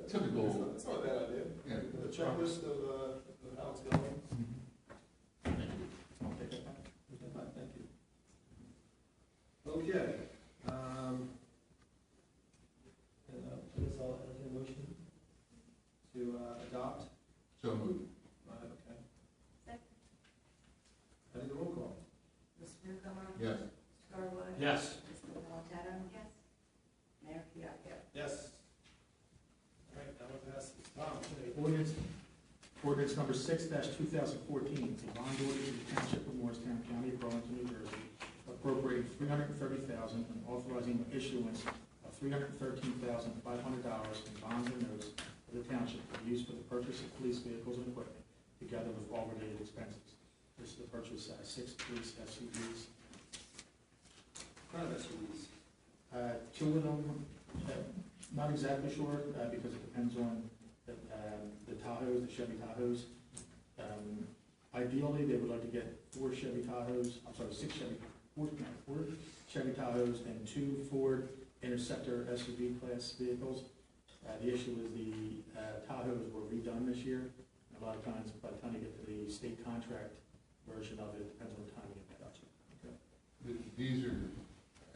typical. It's not a bad idea. Yeah. The checklist of how it's going. Thank you. I'll take that back. Thank you. Okay. I guess I'll entertain a motion to adopt. So moved. Okay. Second. I need a roll call. Mr. Newcomer? Yes. Mr. Garwood? Yes. Mr. Napolitano? Yes. Mayor Fiacco? Yes. All right, that one passes. Tom, Ordinance number 6-2014, a bond ordinance of the Township of Morristown, County of Burlington, New Jersey, appropriating $330,000 and authorizing the issuance of $313,500 in bonds and notes of the township to be used for the purchase of police vehicles and equipment, together with all related expenses. This is the purchase of 6 police SUVs. kind of SUVs. Two of them, not exactly sure, because it depends on the Tahoes, the Chevy Tahoes. Ideally, they would like to get 4 Chevy Tahoes, I'm sorry, 6 Chevy, 4 Chevy Tahoes and 2 Ford Interceptor SUV class vehicles. The issue is the Tahoes were redone this year. And a lot of times, by the time you get to the state contract version of it, it depends on the timing of production. These are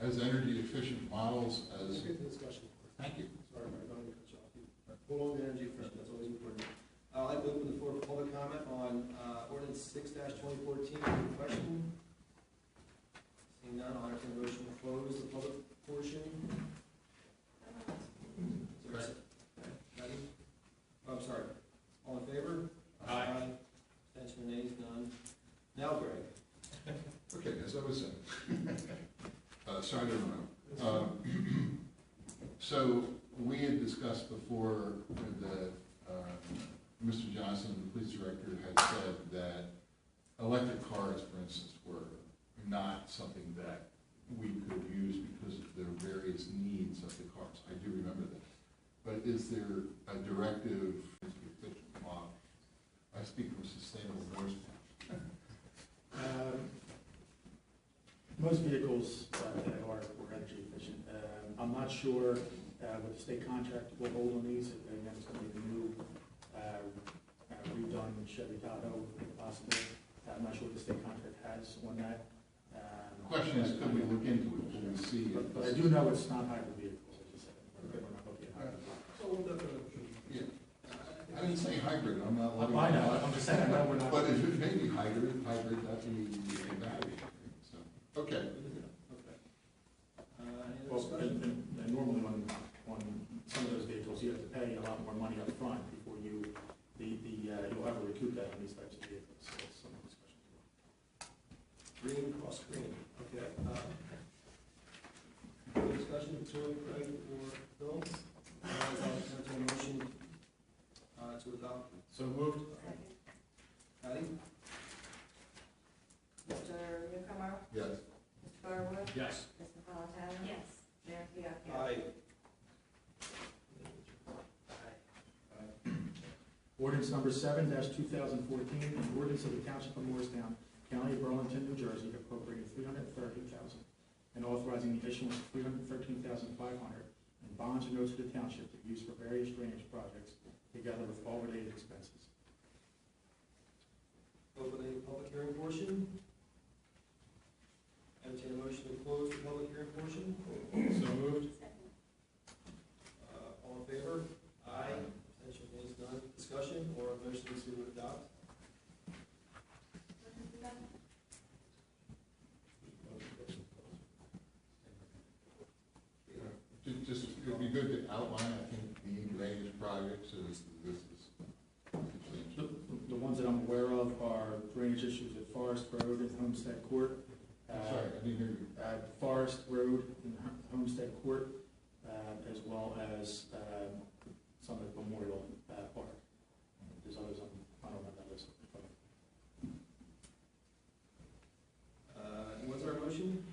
as energy efficient models Let's as. get to discussion. Thank you. Sorry, I don't mean to cut you off. Hold on to energy efficient, that's always important. I'd like to open the floor for public comment on ordinance 6-2014. Any question? Seeing none, I'll entertain a motion to close the public portion. Correct. Ready? Oh, I'm sorry. All in favor? Aye. Abstention, nays, none. Now, Greg. Okay, as I was saying. Sorry to interrupt. So we had discussed before that Mr. Johnson, the police director, had said that electric cars, for instance, were not something that we could use because of the various needs of the cars. I do remember that. But is there a directive, I speak from Sustainable Morristown. Most vehicles that are energy efficient. I'm not sure what the state contract will hold on these. Again, it's going to be a new redone Chevy Tahoe, possibly. I'm not sure what the state contract has on that. The question is, could we look into it? Can we see? But I do know it's not hybrid vehicles, as you said. We're not looking at hybrid vehicles. So we'll definitely. Yeah. I didn't say hybrid, I'm not letting. I know, I'm just saying, I know we're not. But if it may be hybrid, that'd be a battery, so, okay. Any other Well, discussion? and normally on some of those vehicles, you have to pay a lot more money up front before you'll ever recoup that on these types of vehicles. So it's some discussion. Green, cross green, okay. Any discussion between Craig or Bill? I'll entertain a motion to adopt. So moved? Second. Patty? Mr. Newcomer? Yes. Mr. Garwood? Yes. Ms. Napolitano? Yes. Mayor Fiacco? Aye. Ordinance number 7-2014, an ordinance of the Township of Morristown, County of Burlington, New Jersey, appropriating $330,000 and authorizing the issuance of $313,500 in bonds and notes to the township to be used for various drainage projects, together with all related expenses. Opening the public hearing portion. Entertain a motion to close the public hearing portion. So moved? Second. All in favor? Aye. Abstention, nays, none. Discussion or a motion to adopt? Just, it'd be good to outline, I think, the drainage projects, so this is. The ones that I'm aware of are drainage issues at Forest Road and Homestead Court. I'm sorry, I didn't hear you. Forest Road and Homestead Court, as well as some at Memorial Park. There's others I don't know that list. What's our motion?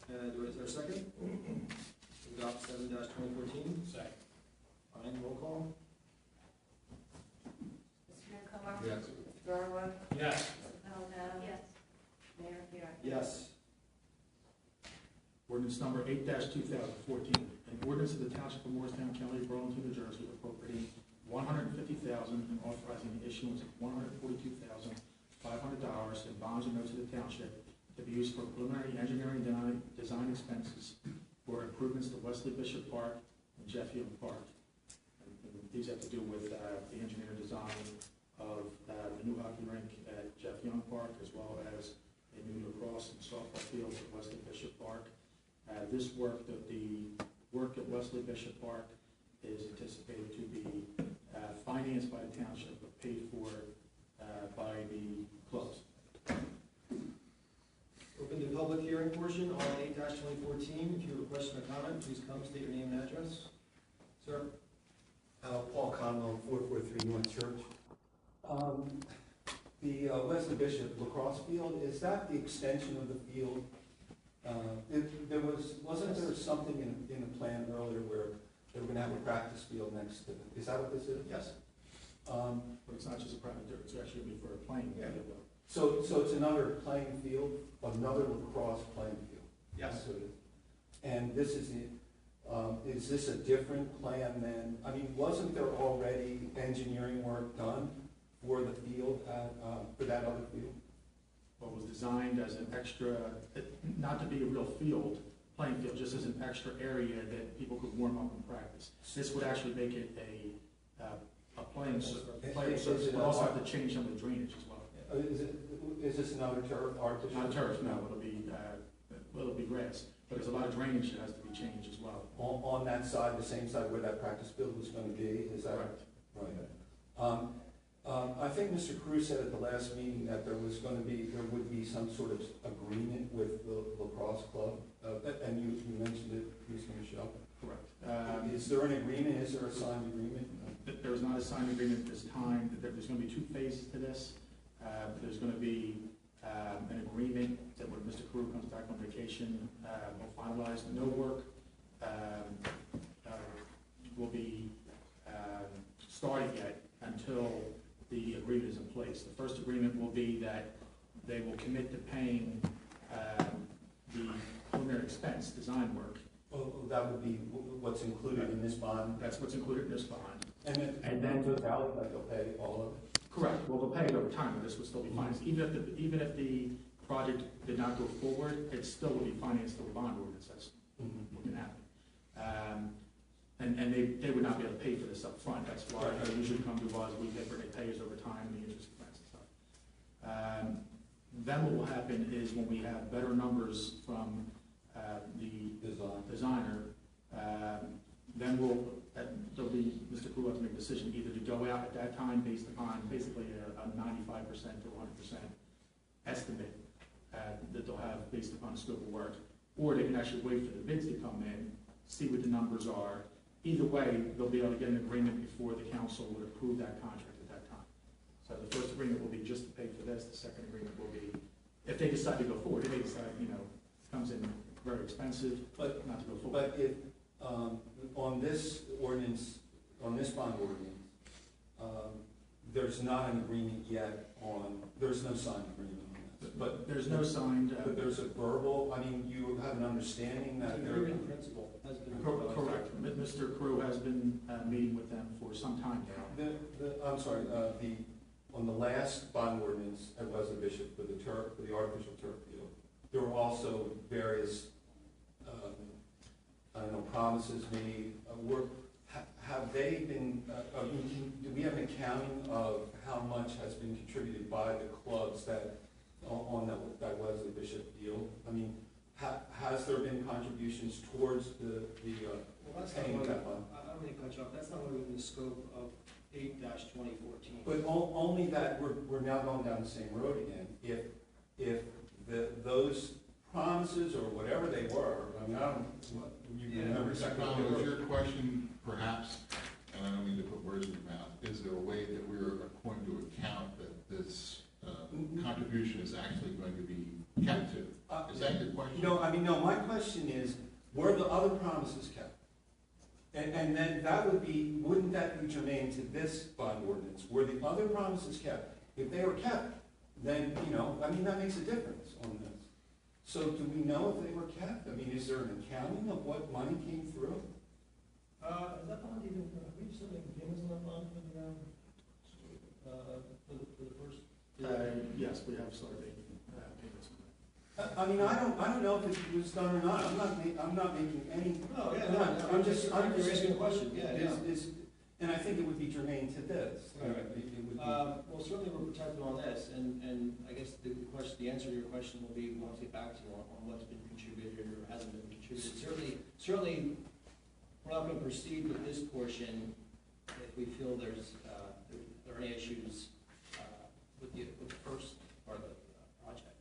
Yes. Is there a second? To adopt 7-2014? Second. Fine, roll call. Mr. Newcomer? Yes. Mr. Garwood? Yes. Ms. Napolitano? Yes. Mayor Fiacco? Yes. Ordinance number 8-2014, an ordinance of the Township of Morristown, County of Burlington, New Jersey, appropriating $150,000 and authorizing the issuance of $142,500 in bonds and notes of the township to be used for preliminary engineering design expenses for improvements to Wesley Bishop Park and Jeff Young Park. And these have to do with the engineering design of the new hockey rink at Jeff Young Park, as well as a new lacrosse and softball field at Wesley Bishop Park. The work at Wesley Bishop Park is anticipated to be financed by the township, but paid for by the clubs. Open the public hearing portion on 8-2014. If you have a question or comment, please come, state your name and address. Sir? Paul Conlon, 443 North Church. The Wesley Bishop lacrosse field, is that the extension of the field? Wasn't there something in the plan earlier where they were gonna have a practice field next to it? Is that what this is? Yes. But it's not just a private dirt, it's actually going to be for a playing field. So it's another playing field, another lacrosse playing field? Yes. So it is. And this is this a different plan than, I mean, wasn't there already engineering work done for the field, for that other field? What was designed as an extra, not to be a real field, playing field, just as an extra area that people could warm up and practice. This would actually make it a playing surface. We'll also have to change some of the drainage as well. Is this another turf, artificial? Not turf, no, it'll be grass, but there's a lot of drainage that has to be changed as well. On that side, the same side where that practice field was gonna be, is that? Correct. Right. I think Mr. Cruz said at the last meeting that there would be some sort of agreement with the lacrosse club, and you mentioned it, Mr. Michelle. Correct. Is there an agreement, is there a signed agreement? There is not a signed agreement at this time. There's going to be two phases to this. There's going to be an agreement that when Mr. Carew comes back on vacation, we'll finalize. No work will be started yet until the agreement is in place. The first agreement will be that they will commit to paying the preliminary expense, design work. Well, that would be what's included in this bond? That's what's included in this bond. And then totality, like they'll pay all of it? Correct. Well, they'll pay it over time, but this would still be financed. Even if the project did not go forward, it still would be financed through a bond ordinance. That's what can happen. And they would not be able to pay for this up front. That's why they usually come to us, they pay us over time, the interest expense and stuff. Then what will happen is when we have better numbers from the designer, then there'll be, Mr. Crew will have to make a decision either to go out at that time based upon basically a 95% to 100% estimate that they'll have based upon the scope of work, or they can actually wait for the bids to come in, see what the numbers are. Either way, they'll be able to get an agreement before the council would approve that contract at that time. So the first agreement will be just to pay for this, the second agreement will be, if they decide to go forward, if they decide, it comes in very expensive, but not to go forward. But if, on this ordinance, on this bond ordinance, there's not an agreement yet there's no signed agreement on this. But there's no signed. But there's a verbal, you have an understanding that The they're. agreement in principle has been. Correct. Mr. Crew has been meeting with them for some time now. I'm sorry, on the last bond ordinance at Wesley Bishop for the artificial turf field, there were also various, promises made. Have they been, do we have an accounting of how much has been contributed by the clubs on that Wesley Bishop deal? Has there been contributions towards the Well, that's not paying what, that one? I'm going to cut you off, that's not really within the scope of 8-2014. But only that we're now going down the same road again. If those promises or whatever they were, I don't, you remember exactly what they Mr. Conlon, were. is your question perhaps, and I don't mean to put words in your mouth, is there a way that we're going to account that this contribution is actually going to be kept to? Is that your question? No, my question is, were the other promises kept? And then wouldn't that be germane to this bond ordinance? Were the other promises kept? If they were kept, then, that makes a difference on this. So do we know if they were kept? Is there an accounting of what money came through? Is that bond even, have we submitted payments on that bond for the first? Yes, we have started making payments. I don't know if it was done or not. I'm not making any. No, yeah, I'm just you're asking a question, yeah. And I think it would be germane to this. Right. It would be. Well, certainly we're protected on this, and I guess the answer to your question will be, we'll have to get back to you on what's been contributed or hasn't been contributed. Certainly, we're not going to proceed with this portion if we feel there are any issues with the first part of the project.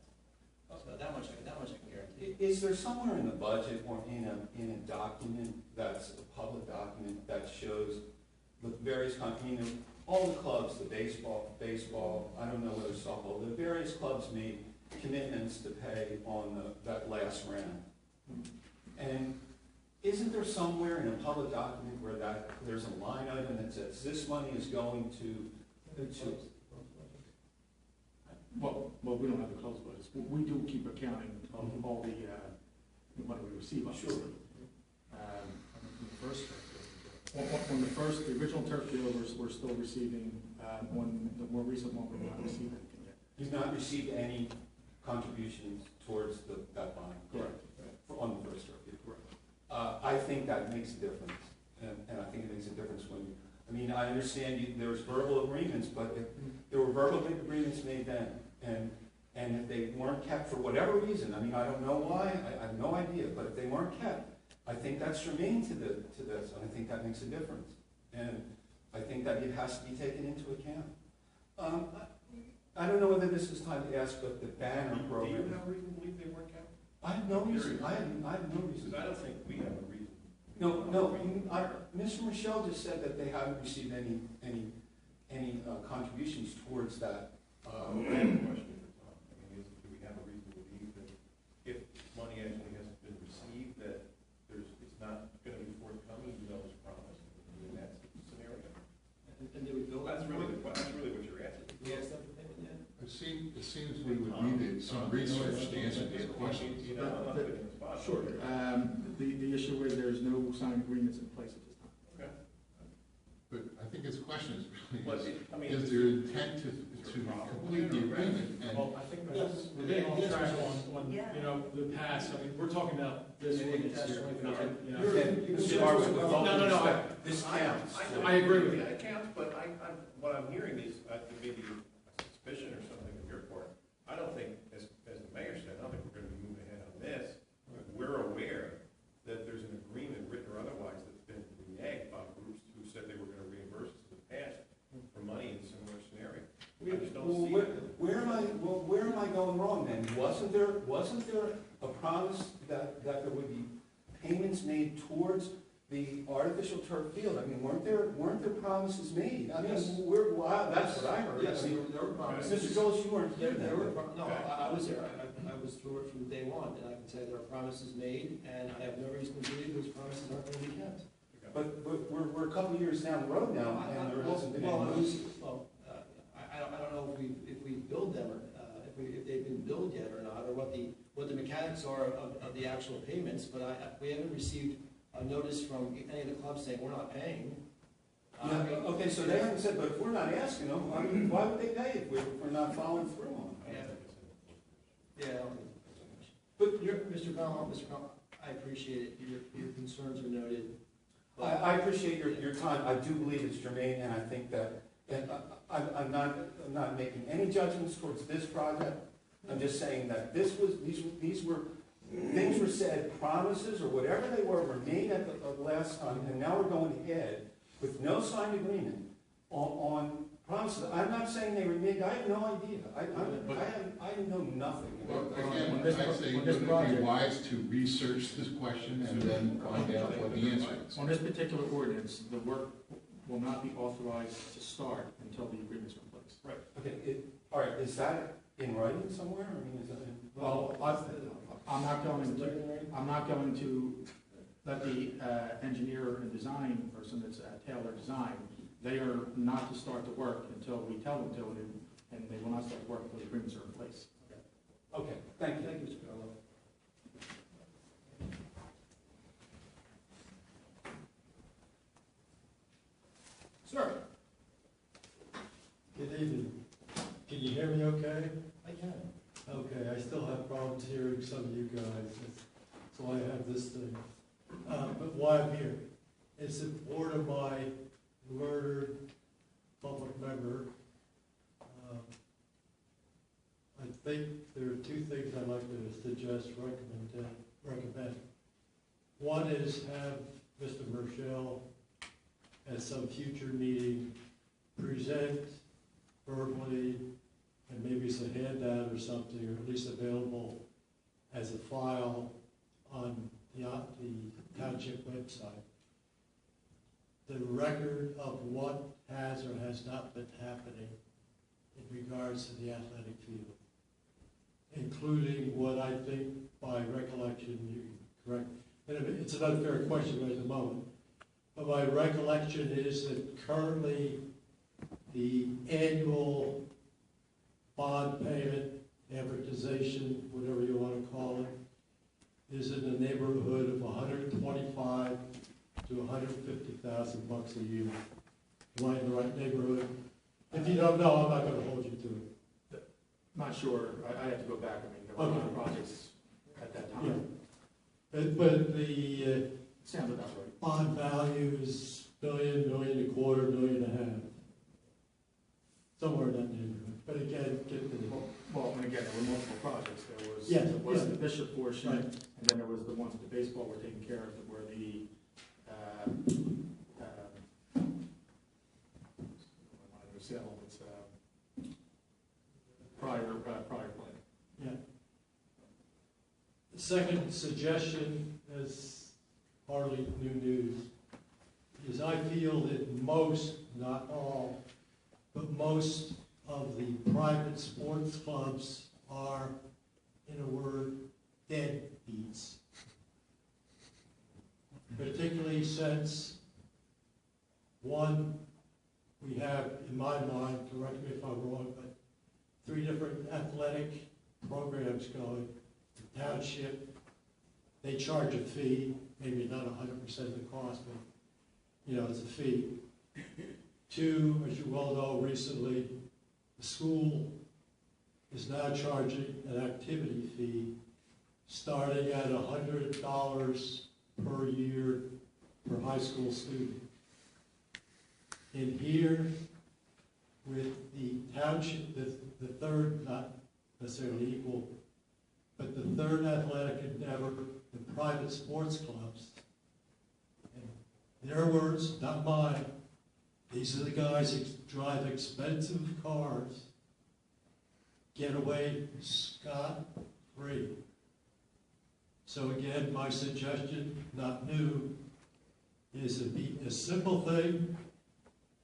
So that much I can guarantee. Is there somewhere in the budget or in a document that's a public document that shows the various all the clubs, the baseball, I don't know whether softball, the various clubs made commitments to pay on that last round. And isn't there somewhere in a public document where there's a line item that says this money is going to Well, we don't have the close budgets. We do keep accounting of all the money we receive, obviously. On the original turf field, we're still receiving. On the more recent one, we're not receiving anything yet. You've not received any contributions towards that bond? Correct. On the first turf field? Correct. I think that makes a difference, and I think it makes a difference when I understand there's verbal agreements, but if there were verbal agreements made then, and if they weren't kept for whatever reason, I don't know why, I have no idea, but if they weren't kept, I think that's germane to this, and I think that makes a difference. And I think that it has to be taken into account. I don't know whether this is time to ask, but the banner program. Do you have a reason to believe they weren't kept? I have no reason, I have no reason. Because I don't think we have a reason. No, Mr. Michelle just said that they haven't received any contributions towards that. I have a question for Tom. Do we have a reason to believe that if money actually hasn't been received, that it's not going to be forthcoming, even though it's promised in that scenario? And do we feel That's really what you're asking. Did we ask them for payment yet? It seems we would need some research to answer these questions. I'm not putting you on the spot. Sure. The issue is there's no signed agreements in place at this time. Okay. But I think his question is is their intent to complete the agreement? And Well, I think we're getting off track on, Yeah. you know, the past. I mean, we're talking about this Yeah, ordinance that's here. right. not, you know. No, this counts. I agree with you. Yeah, it counts, but what I'm hearing is, maybe a suspicion or something on your part. I don't think, as the mayor said, I don't think we're gonna be moving ahead on this. We're aware that there's an agreement, written or otherwise, that's been reneged by groups who said they were gonna reimburse us in the past for money in a similar scenario. I just don't see it. Where am I going wrong then? Wasn't there a promise that there would be payments made towards the artificial turf field? I mean, weren't there promises made? I mean, Yes. that's what I heard. Yes, I mean, there were promises. Mr. Gillis, you weren't here There were, then. no, I was there, I was through it from day one, and I can say there are promises made, and I have no reason to believe those promises aren't going to be kept. But we're a couple of years down the road now, and there hasn't been Well, any. I don't know if we build them, or, if they've been billed yet or not, or what the mechanics are of the actual payments, but we haven't received a notice from any of the clubs saying we're not paying. Yeah, okay, so they haven't said, but if we're not asking them, I mean, why would they pay if we're not following through on it? Yeah, I don't think it's But Mr. Conlon, I appreciate it, your concerns are noted. I appreciate your time. I do believe it's germane, and I think that, and I'm not making any judgments towards this project. I'm just saying that these were, things were said, promises or whatever they were made at the last time, and now we're going ahead with no signed agreement on promises. I'm not saying they were made, I have no idea. I know nothing. Well, again, I say, wouldn't it be wise to research this question and then find out what the answer is? On this particular ordinance, the work will not be authorized to start until the agreement's in place. Right. Okay, all right, is that in writing somewhere? I mean, is that in? Well, I'm not going to let the engineer and design person that's Taylor Design, they are not to start the work until we tell them to, and they will not start the work until the agreements are in place. Okay, thank you. Thank you, Mr. Conlon. Sir? Good evening. Can you hear me okay? I can. Okay, I still have problems hearing some of you guys. That's why I have this thing. But why I'm here, it's in support of my murdered public member. I think there are two things I'd like to suggest, recommend. One is have Mr. Murchell at some future meeting present verbally, and maybe it's a handout or something, or at least available as a file on the township website, the record of what has or has not been happening in regards to the athletic field, including what I think by recollection, you correct, and it's an unfair question right at the moment, but my recollection is that currently the annual bond payment, amortization, whatever you want to call it, is in the neighborhood of $125,000 to $150,000 a year. Am I in the right neighborhood? If you don't know, I'm not going to hold you to it. Not sure, I have to go back, I mean, there were a lot of projects at that Yeah. time. But the Sounds about right. bond value is $1 million, $1.25 million, $1.5 million. Somewhere in that neighborhood. But again, get the, Well, and again, there were multiple projects, Yes, there was yeah. the Bishop portion, Right. and then there was the ones that the baseball were taking care of, that were the, sale, it's, prior plan. yeah. The second suggestion is hardly new news, is I feel that most, not all, but most of the private sports clubs are, in a word, deadbeats. Particularly since, one, we have, in my mind, correct me if I'm wrong, but 3 different athletic programs going. The township, they charge a fee, maybe not 100% of the cost, but, you know, it's a fee. Two, as you well know, recently, the school is now charging an activity fee starting at $100 per year per high school student. In here, with the township, the third, not necessarily equal, but the third athletic endeavor, the private sports clubs. In their words, not mine, these are the guys who drive expensive cars, get away scot-free. So again, my suggestion, not new, is to be a simple thing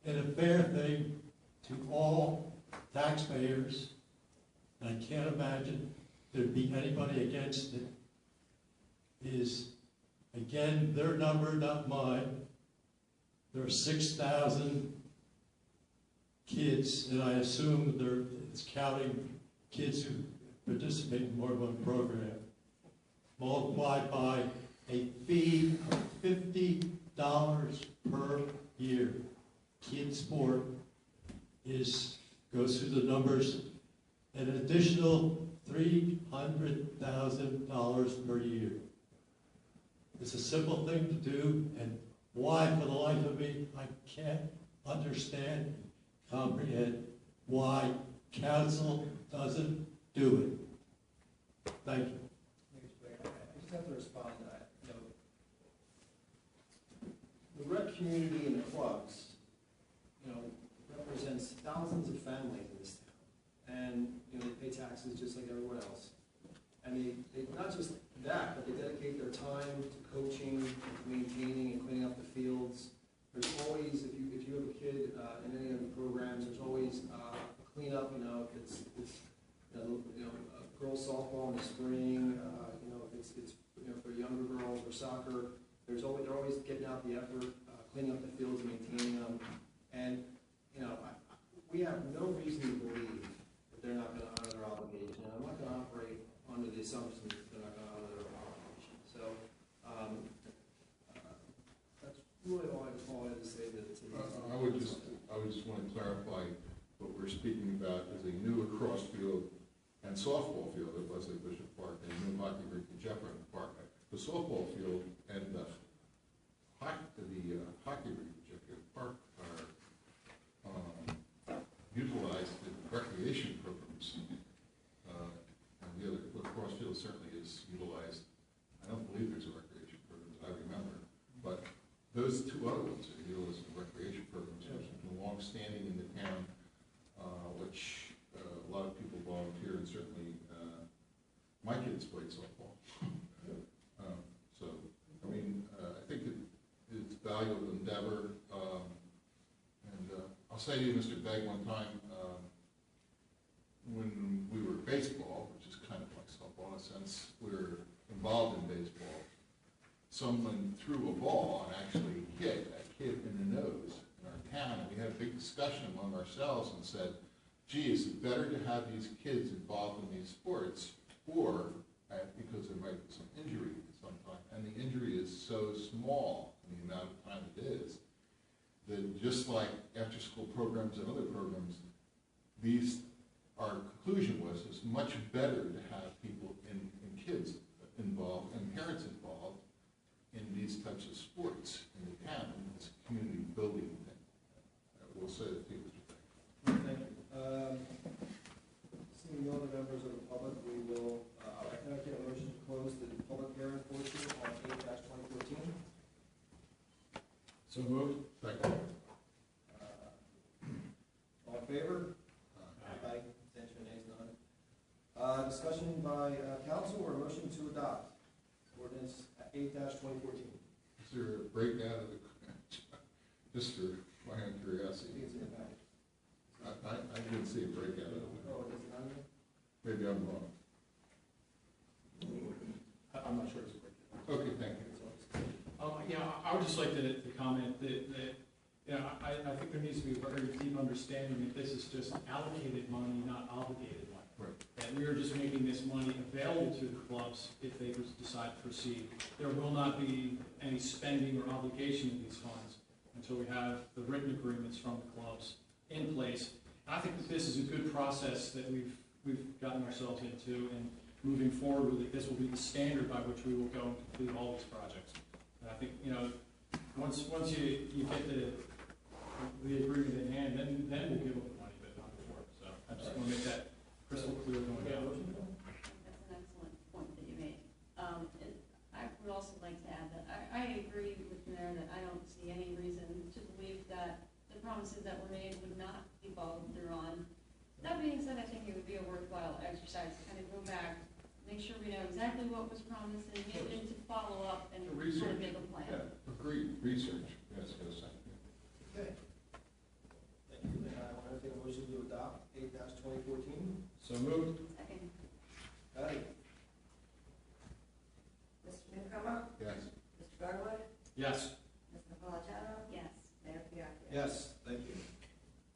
and a fair thing to all taxpayers. I can't imagine there'd be anybody against it. Is, again, their number, not mine. There are 6,000 kids, and I assume it's counting kids who participate in more than one program, multiplied by a fee of $50 per year. Kid sport goes through the numbers, an additional $300,000 per year. It's a simple thing to do, and why, for the life of me, I can't understand, comprehend why council doesn't do it. Thank you. I just have to respond to that. The rec community and the clubs, represents thousands of families in this town. And, they pay taxes just like everyone else. And they not just that, but they dedicate their time to coaching, to maintaining and cleaning up the fields. There's always, if you have a kid in any of the programs, there's always a cleanup, if it's girls softball in the spring, if it's for younger girls or soccer, they're always getting out the effort, cleaning up the fields and maintaining them. And, we have no reason to believe that they're not going to honor their obligation. And I'm not going to operate under the assumption that they're not going to honor their obligation. So, that's really all I wanted to say to I would just want to clarify what we're speaking about is a new lacrosse field and softball field at Leslie Bishop Park and new hockey rink at Jefferson Park. The softball field and the hockey rink at Jefferson Park are utilized in recreation programs. And the other lacrosse field certainly is utilized. I don't believe there's a recreation program that I remember, but those two other ones are utilized in recreation programs, which have been long-standing in the town, which a lot of people volunteer, and certainly my kids played softball. I think it's a valuable endeavor. I'll say to you, Mr. Begg, one time, when we were baseball, which is kind of like softball in a sense, we were involved in baseball, someone threw a ball and actually hit a kid in the nose in our town, and we had a big discussion among ourselves and said, gee, is it better to have these kids involved in these sports, or because there might be some injury sometime, and the injury is so small in the amount of time it is, that just like after-school programs and other programs, our conclusion was it's much better to have people and kids involved and parents involved in these types of sports in the town. It's a community building thing. We'll say that to you, Mr. Beck. Thank you. Seeing no other members of the public, we will, I can get a motion to close the public hearing portion on 8-2014. So moved. Second. All in favor? Aye. Abstention, nays, none. Discussion by council or motion to adopt ordinance 8-2014. Is there a breakout of the, just for my own curiosity? It's in the packet. I didn't see a breakout of it. Oh, is it on there? Maybe I'm wrong. I'm not sure it's a breakdown. Okay, thank you. I would just like to comment that I think there needs to be a very deep understanding that this is just allocated money, not obligated money. Right. And we are just making this money available to the clubs if they decide to proceed. There will not be any spending or obligation of these funds in until we have the written agreements from the clubs in place. And I think that this is a good process that we've gotten ourselves into, and moving forward with it, this will be the standard by which we will go and complete all these projects. And I think, you know, once you get the agreement in hand, then we'll give them the money, but not before. So I just want to make that crystal clear going down. That's an excellent point that you made. I would also like to add that I agree with the mayor that I don't see any reason to believe that the promises that were made would not be followed through on. That being said, I think it would be a worthwhile exercise to kind of go back, make sure we know exactly what was promised, and be able to follow up and kind of make a plan. Yeah, agreed, research, yes, yes. Okay. Thank you. I want to take a motion to adopt 8-2014. So moved. Second. Patty? Mr. Newcomer? Yes. Mr. Garwood? Yes. Ms. Napolitano? Yes. Mayor Fiacco? Yes, thank you.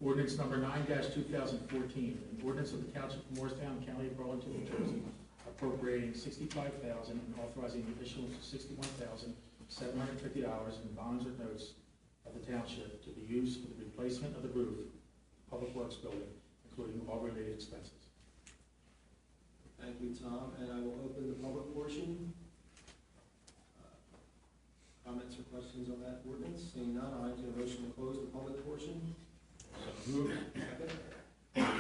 Ordinance number 9-2014, an ordinance of the Township of Morristown, County of Burlington, New Jersey, appropriating $65,000 and authorizing the issuance of $61,750 in bonds or notes of the township to be used for the replacement of the roof of the Public Works Building, including all related expenses. Thank you, Tom, and I will open the public portion. Comments or questions on that ordinance? Seeing none, I'll entertain a motion to close the public portion. Move. Second.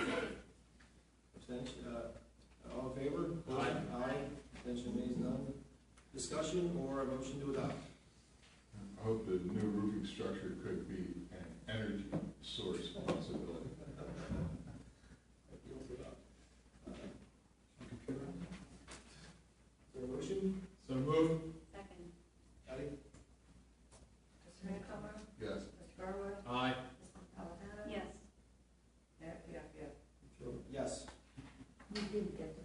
Abstention, all in favor? Aye. Aye. Abstention means none. Discussion or a motion to adopt? I hope the new roofing structure could be an energy source possibility. Is there a motion? So moved. Second. Patty? Mr. Newcomer? Yes. Mr. Garwood? Aye. Ms. Napolitano? Yes. Mayor Fiacco? Yes. We didn't get the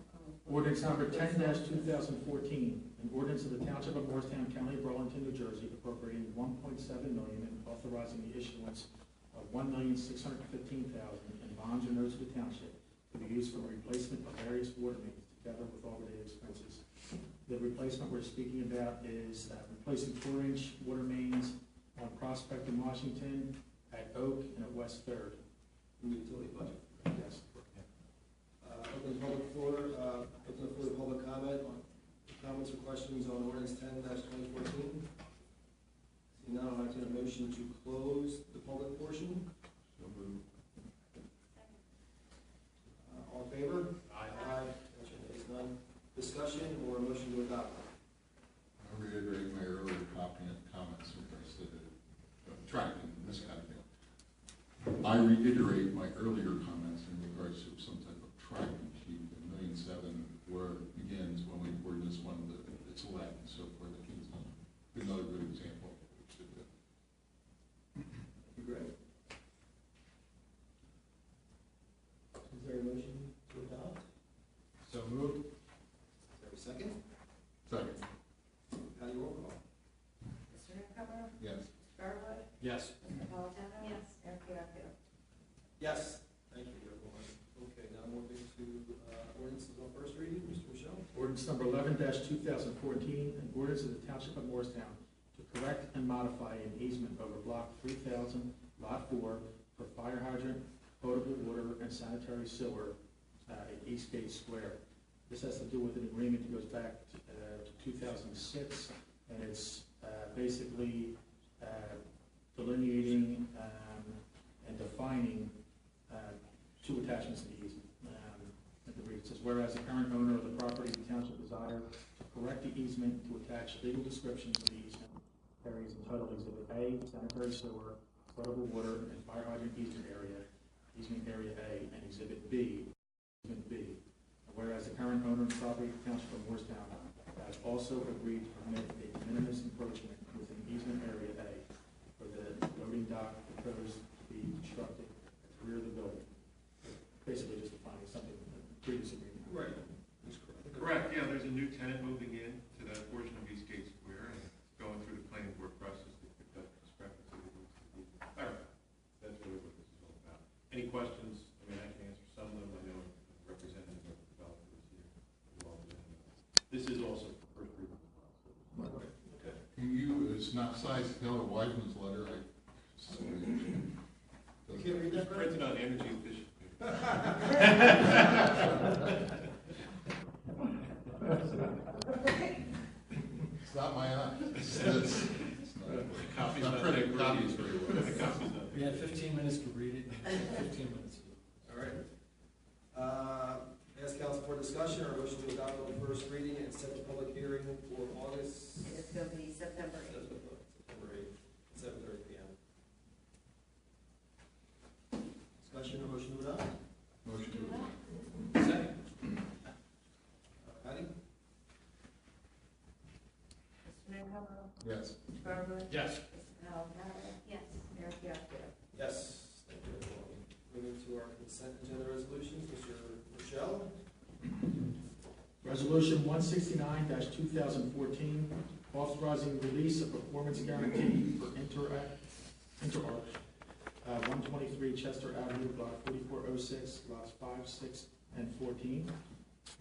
Ordinance number 10-2014, an ordinance of the Township of Morristown, County of Burlington, New Jersey, appropriating $1.7 million and authorizing the issuance of $1,615,000 in bonds or notes of the township to be used for the replacement of various water mains, together with all related expenses. The replacement we're speaking about is replacing 4-inch water mains on Prospect in Washington, at Oak, and at West Third. In the utility budget. Yes. Open the public floor, open the floor to public comment on comments or questions on ordinance 10-2014. Seeing none, I'll entertain a motion to close the public portion. So moved. All in favor? Aye. Motion is none. Discussion or a motion to adopt? I reiterate my earlier comments in regards to the tracking and this kind of thing. I reiterate my earlier comments in regards to some type of tracking sheet. The $1.7 million where it begins when we word this one, it's 11 and so forth. I think it's another good example of what we should do. That'd be great. Is there a motion to adopt? So moved. Is there a second? Second. Patty, roll call. Mr. Newcomer? Yes. Mr. Garwood? Yes. Ms. Napolitano? Yes. Mayor Fiacco? Yes. Thank you, everyone. Okay, now moving to ordinances on first reading. Mr. Michelle? Ordinance number 11-2014, an ordinance of the Township of Morristown to correct and modify an easement over block 3000, lot 4, for fire hydrant, potable water, and sanitary sewer at Eastgate Square. This has to do with an agreement that goes back to 2006, and it's basically delineating and defining two attachments to the easement. It says, whereas the current owner of the property, the township desire to correct the easement to attach legal descriptions of the easement areas entitled Exhibit A, sanitary sewer, potable water, and fire hydrant easement area A, and Exhibit B, easement B. And whereas the current owner of the property, the township of Morristown, has also agreed to permit a de minimis encroachment within easement area A for the loading dock proposed to be constructed at the rear of the building. Basically just defining something in the previous agreement. Right. That's correct. Correct, yeah, there's a new tenant moving in to that portion of Eastgate Square, and it's going through the planning board process to pick up discrepancy that needs to be clarified. That's really what this is all about. Any questions? I mean, I can answer some of them. I know a representative of the developer is here. This is also first reading as well. Okay. Can you, it's not cited Taylor Wiseman's letter, I printed on energy efficient. It's not my eye. Copy's not not printing that copies very well. The copy's not. We had 15 minutes to read it, 15 minutes. All right. Ask council for discussion or motion to adopt on first reading and set the public hearing for August. It's gonna be September 8th. September 8th, 7:30 p.m. Discussion or motion to adopt? Motion to adopt. Second. Patty? Mr. Newcomer? Yes. Mr. Garwood? Yes. Mr. Alvarado? Yes. Mayor Fiasco? Yes. Thank you, everyone. Moving to our consent agenda resolutions, Mr. Rochelle? Resolution 169-2014, authorizing release of performance guarantee for InterArch, 123 Chester Avenue, Block 4406, lots 5, 6, and 14.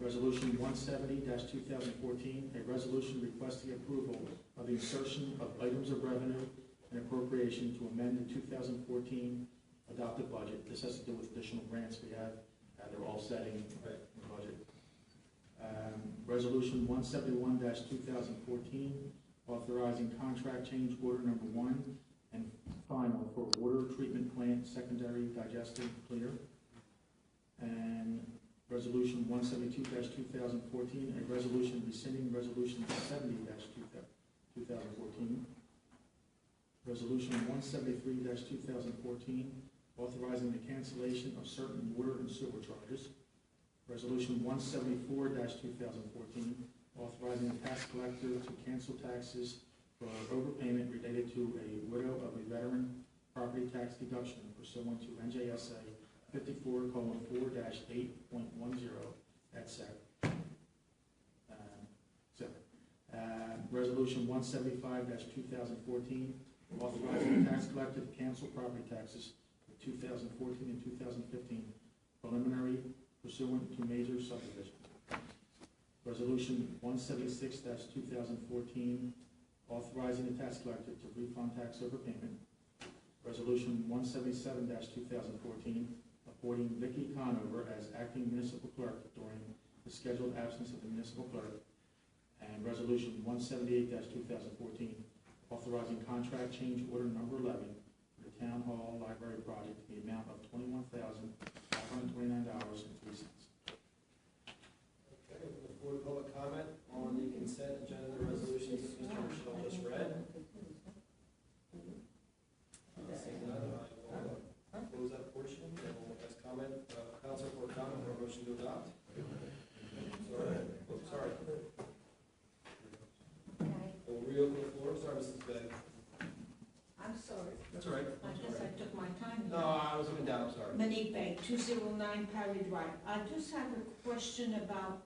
Resolution 170-2014, a resolution requesting approval of the insertion of items of revenue and appropriation to amend the 2014 adopted budget. This has to do with additional grants we have. They're all setting the budget. Resolution 171-2014, authorizing contract change order number 1 and final for water treatment plant secondary digestive cleaner. And Resolution 172-2014, a resolution rescinding Resolution 70-2014. Resolution 173-2014, authorizing the cancellation of certain water and sewer charges. Resolution 174-2014, authorizing the tax collector to cancel taxes for overpayment related to a widow of a veteran property tax deduction pursuant to NJSA 54:4-8.10 et sec. Resolution 175-2014, authorizing the tax collector to cancel property taxes for 2014 and 2015 preliminary pursuant to major subdivision. Resolution 176-2014, authorizing the tax collector to refund tax overpayment. Resolution 177-2014, appointing Vicky Conover as acting municipal clerk during the scheduled absence of the municipal clerk. And Resolution 178-2014, authorizing contract change order number 11 for the Town Hall Library project in the amount of $21,529.03. Okay, open the floor to public comment on the consent agenda resolutions that Mr. Rochelle just read. Seeing none, I will close that portion and we'll ask comment, council for comment or motion to adopt. Sorry, sorry. We'll reopen the floor. Sorry, Mrs. Begg. I'm sorry. That's all right. I guess I took my time. No, I was looking down, I'm sorry. Monique Begg, 209 Parry Drive. I just have a question about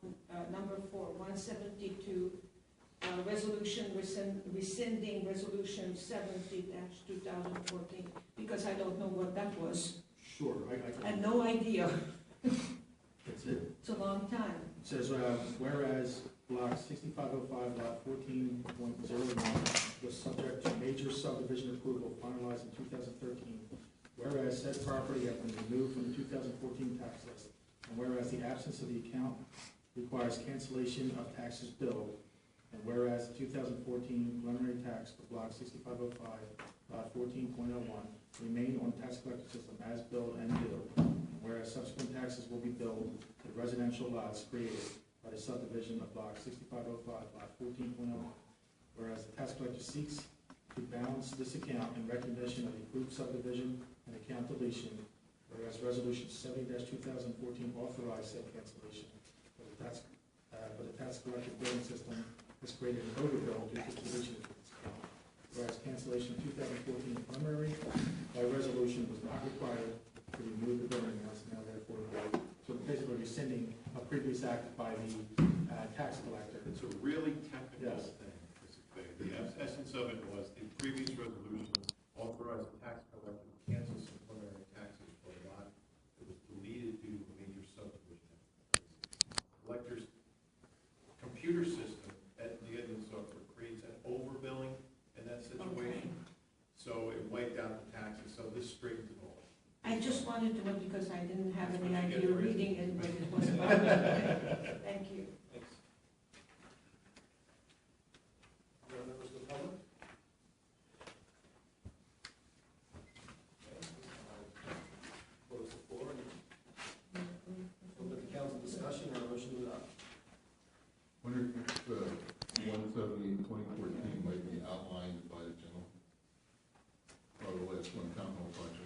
number 4, 172, resolution rescinding resolution 70-2014, because I don't know what that was. Sure, I had no idea. That's it. It's a long time. It says, whereas Block 6505, Lot 14.01 was subject to major subdivision approval finalized in 2013, whereas said property has been removed from the 2014 tax list, and whereas the absence of the account requires cancellation of taxes billed, and whereas the 2014 preliminary tax for Block 6505, Lot 14.01 remain on tax collector system as billed and due, whereas subsequent taxes will be billed to the residential lots created by the subdivision of Block 6505, Lot 14.01. Whereas the tax collector seeks to balance this account in recognition of the approved subdivision and account deletion, whereas Resolution 70-2014 authorized said cancellation for the tax collector billing system has created an overbill due to deletion of this account. Whereas cancellation of 2014 preliminary by resolution was not required to remove the billing amounts, now therefore removed. So basically rescinding a previous act by the tax collector. It's a really technical Yes. thing. The essence of it was the previous resolution authorized the tax collector to cancel some preliminary taxes for a lot that was deleted due to a major subdivision. Collector's computer system at the admin software creates an overbilling in that situation. So it wiped out the taxes, so this straightened it all. I just wanted to to know because I didn't have any idea reading it what it was about. Thank you. Thanks. Other members of the public? Okay, I'll close the floor and open the council discussion or motion to adopt. Wonder if 170-2014 might be outlined by the general, or the last one, town hall project.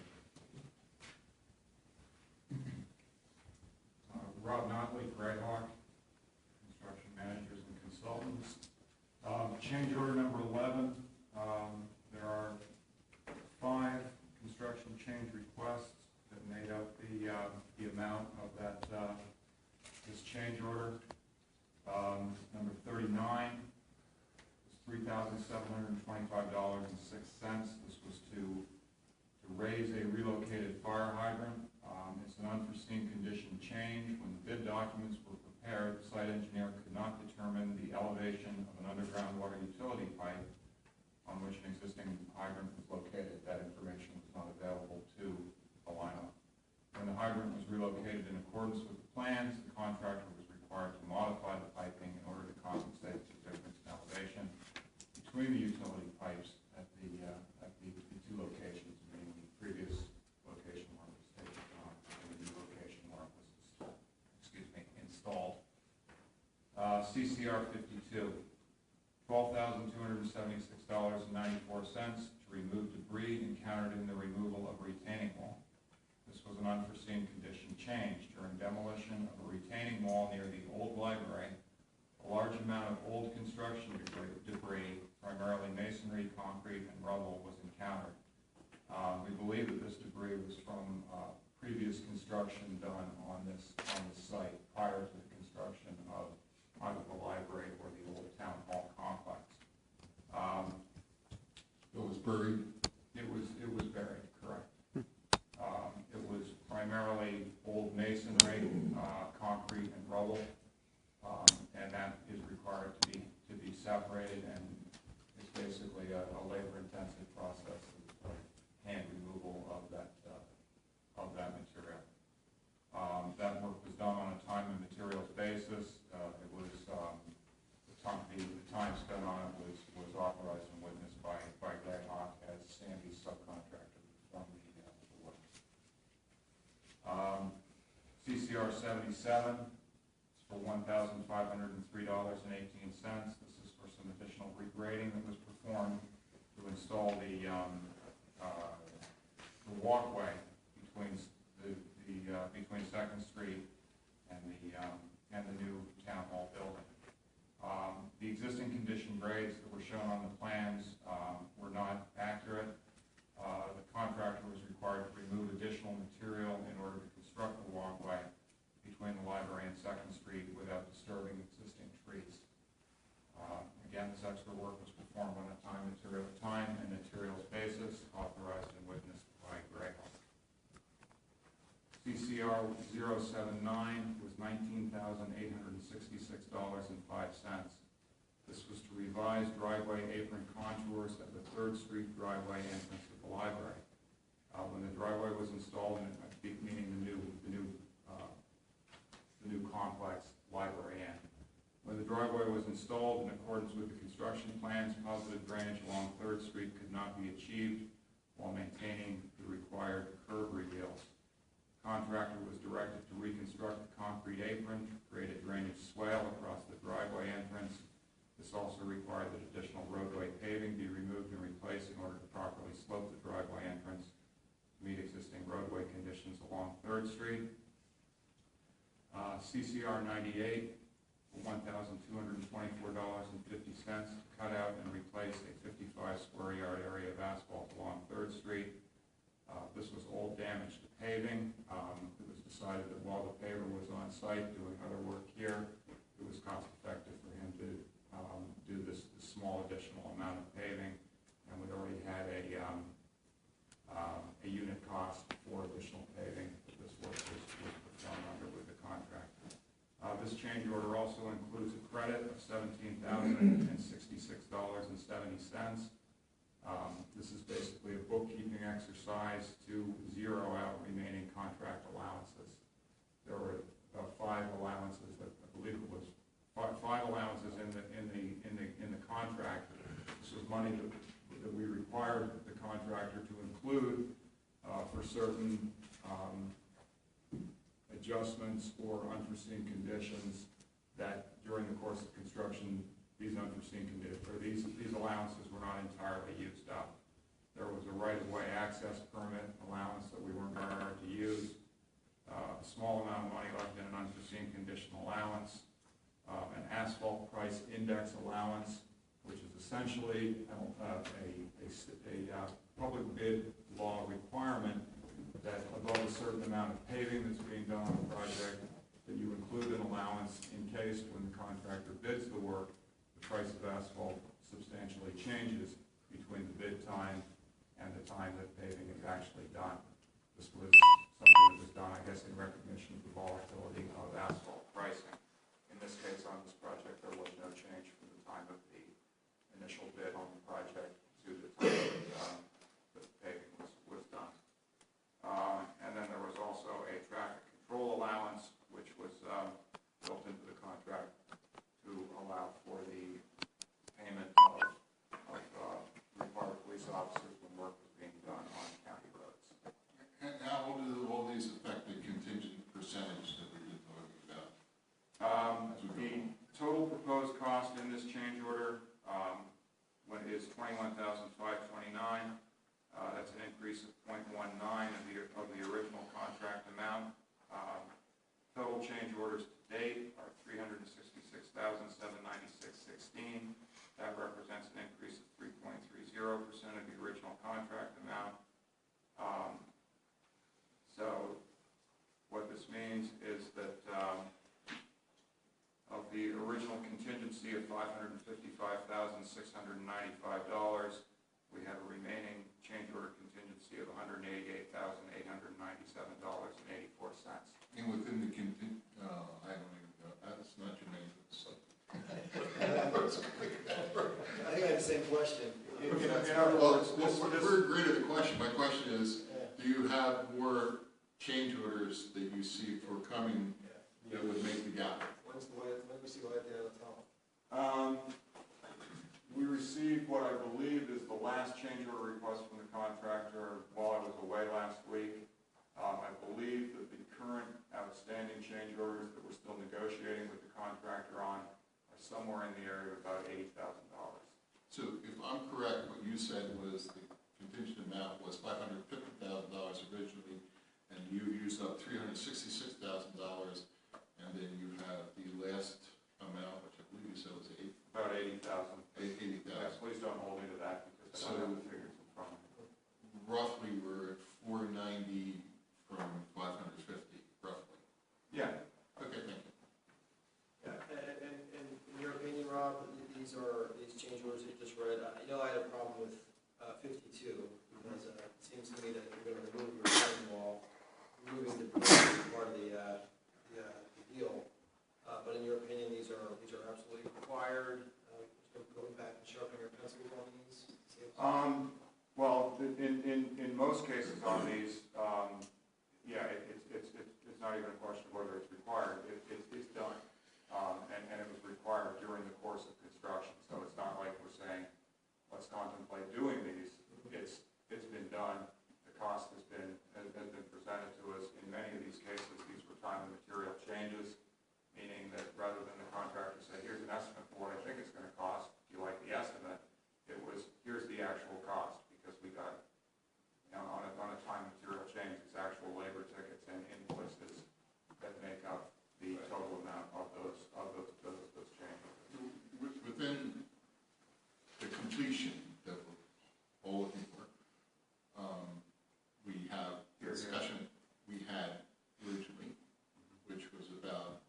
Rob Notley, Greg Hawk, construction managers and consultants. Change order number 11, there are 5 construction change requests that made up the amount of that, this change order. Number 39 is $3,725.06. This was to raise a relocated fire hydrant. It's an unforeseen condition change. When the bid documents were prepared, the site engineer could not determine the elevation of an underground water utility pipe on which an existing hydrant was located. That information was not available to Alina. When the hydrant was relocated in accordance with the plans, the contractor was required to modify the piping in order to compensate for the difference in elevation between the utility pipes at the two locations, meaning the previous location where it was taken on and the new location where it was installed. CCR 52, $12,276.94 to remove debris encountered in the removal of retaining wall. This was an unforeseen condition change. During demolition of a retaining wall near the old library, a large amount of old construction debris, primarily masonry, concrete, and rubble, was encountered. We believe that this debris was from previous construction done on this site prior to the construction of either the library or the old town hall complex. It was buried? It was buried, correct. It was primarily old masonry, concrete, and rubble, and that is required to be separated, and it's basically a labor-intensive process of hand removal of that material. That work was done on a time and materials basis. It was the time spent on it was authorized and witnessed by Greg Hawk as Sandy's subcontractor performing the work. CCR 77 is for $1,503.18. This is for some additional regrading that was performed to install the walkway between Second Street and the new town hall building. The existing condition grades that were shown on the plans were not accurate. The contractor was required to remove additional material in order to construct the walkway between the library and Second Street without disturbing existing trees. Again, this extra work was performed on a time and materials basis, authorized and witnessed by Greg. CCR 079 was $19,866.05. This was to revise driveway apron contours at the 3rd Street driveway entrance to the library. When the driveway was installed, meaning the new complex library end. When the driveway was installed in accordance with the construction plans, positive drainage along 3rd Street could not be achieved while maintaining the required curb reveals. The contractor was directed to reconstruct the concrete apron to create a drainage swale across the driveway entrance. This also required that additional roadway paving be removed and replaced in order to properly slope the driveway entrance to meet existing roadway conditions along 3rd Street. CCR 98 for $1,224.50 to cut out and replace a 55 square yard area of asphalt along 3rd Street. This was old damage to paving. It was decided that while the paver was on site doing other work here, it was cost effective for him to do this small additional amount of paving, and we already had a unit cost for additional paving that this work was performed under with the contractor. This change order also includes a credit of $17,066.70. This is basically a bookkeeping exercise to zero out remaining contract money that we required the contractor to include for certain adjustments or unforeseen conditions that during the course of construction, these unforeseen conditions, or these allowances were not entirely used up. There was a right-of-way access permit allowance that we weren't required to use, a small amount of money left in an unforeseen condition allowance, an asphalt price index allowance, which is essentially a public bid law requirement that above a certain amount of paving that's being done on the project, that you include an allowance in case when the contractor bids the work, the price of asphalt substantially changes between the bid time and the time that paving is actually done. This was something that was done, I guess, in recognition of the volatility of asphalt pricing. In this case, on this project, there was no change from the time of the initial bid on the project to the time that the paving was done. And then there was also a traffic control allowance, which was built into the contract to allow for the payment of required police officers when work was being done on county roads. And how do all these affect the contingent percentage that we've been talking about? The total proposed cost in this change order is $21,529. That's an increase of 0.19 of the original contract amount. Total change orders to date are $366,796.16. That represents an increase of 3.30% of the original contract amount. So what this means is that of the original contingency of $555,695, we have a remaining change order contingency of $188,897.84. And within the I don't even know, that's not your name. I think I had the same question. We're agreeing to the question. My question is, do you have more change orders that you see for coming that would make the gap? When we see light at the end of the tunnel? We received what I believe is the last change order request from the contractor while I was away last week. I believe that the current outstanding change orders that we're still negotiating with the contractor on are somewhere in the area of about $80,000. So if I'm correct, what you said was the contingent amount was $550,000 originally, and you used up $366,000, and then you have the last amount, which I believe you said was about $80,000. $80,000. Yes, please don't hold me to that because I don't have the figures in front of me. Roughly, we're at $490 from $550, roughly. Yeah. Okay, thank you. Yeah, and in your opinion, Rob, these change orders that you just read, I know I had a problem with 52 because it seems to me that you're going to remove your retaining wall, removing the part of the deal. But in your opinion, these are absolutely required. Going back and sharpening your pencils on these. Well, in most cases on these, yeah, it's not even a question of whether it's required. It's done, and it was required during the course of construction. So it's not like we're saying, let's contemplate doing these. It's been done. The cost has been presented to us. In many of these cases, these were time and material changes, meaning that rather than the contractor say, here's an estimate for what I think it's going to cost, if you like the estimate, it was, here's the actual cost, because we got, on a time and material change, it's actual labor tickets and invoices that make up the total amount of those changes. Within the completion that we're all looking for, we have the discussion we had originally, which was about,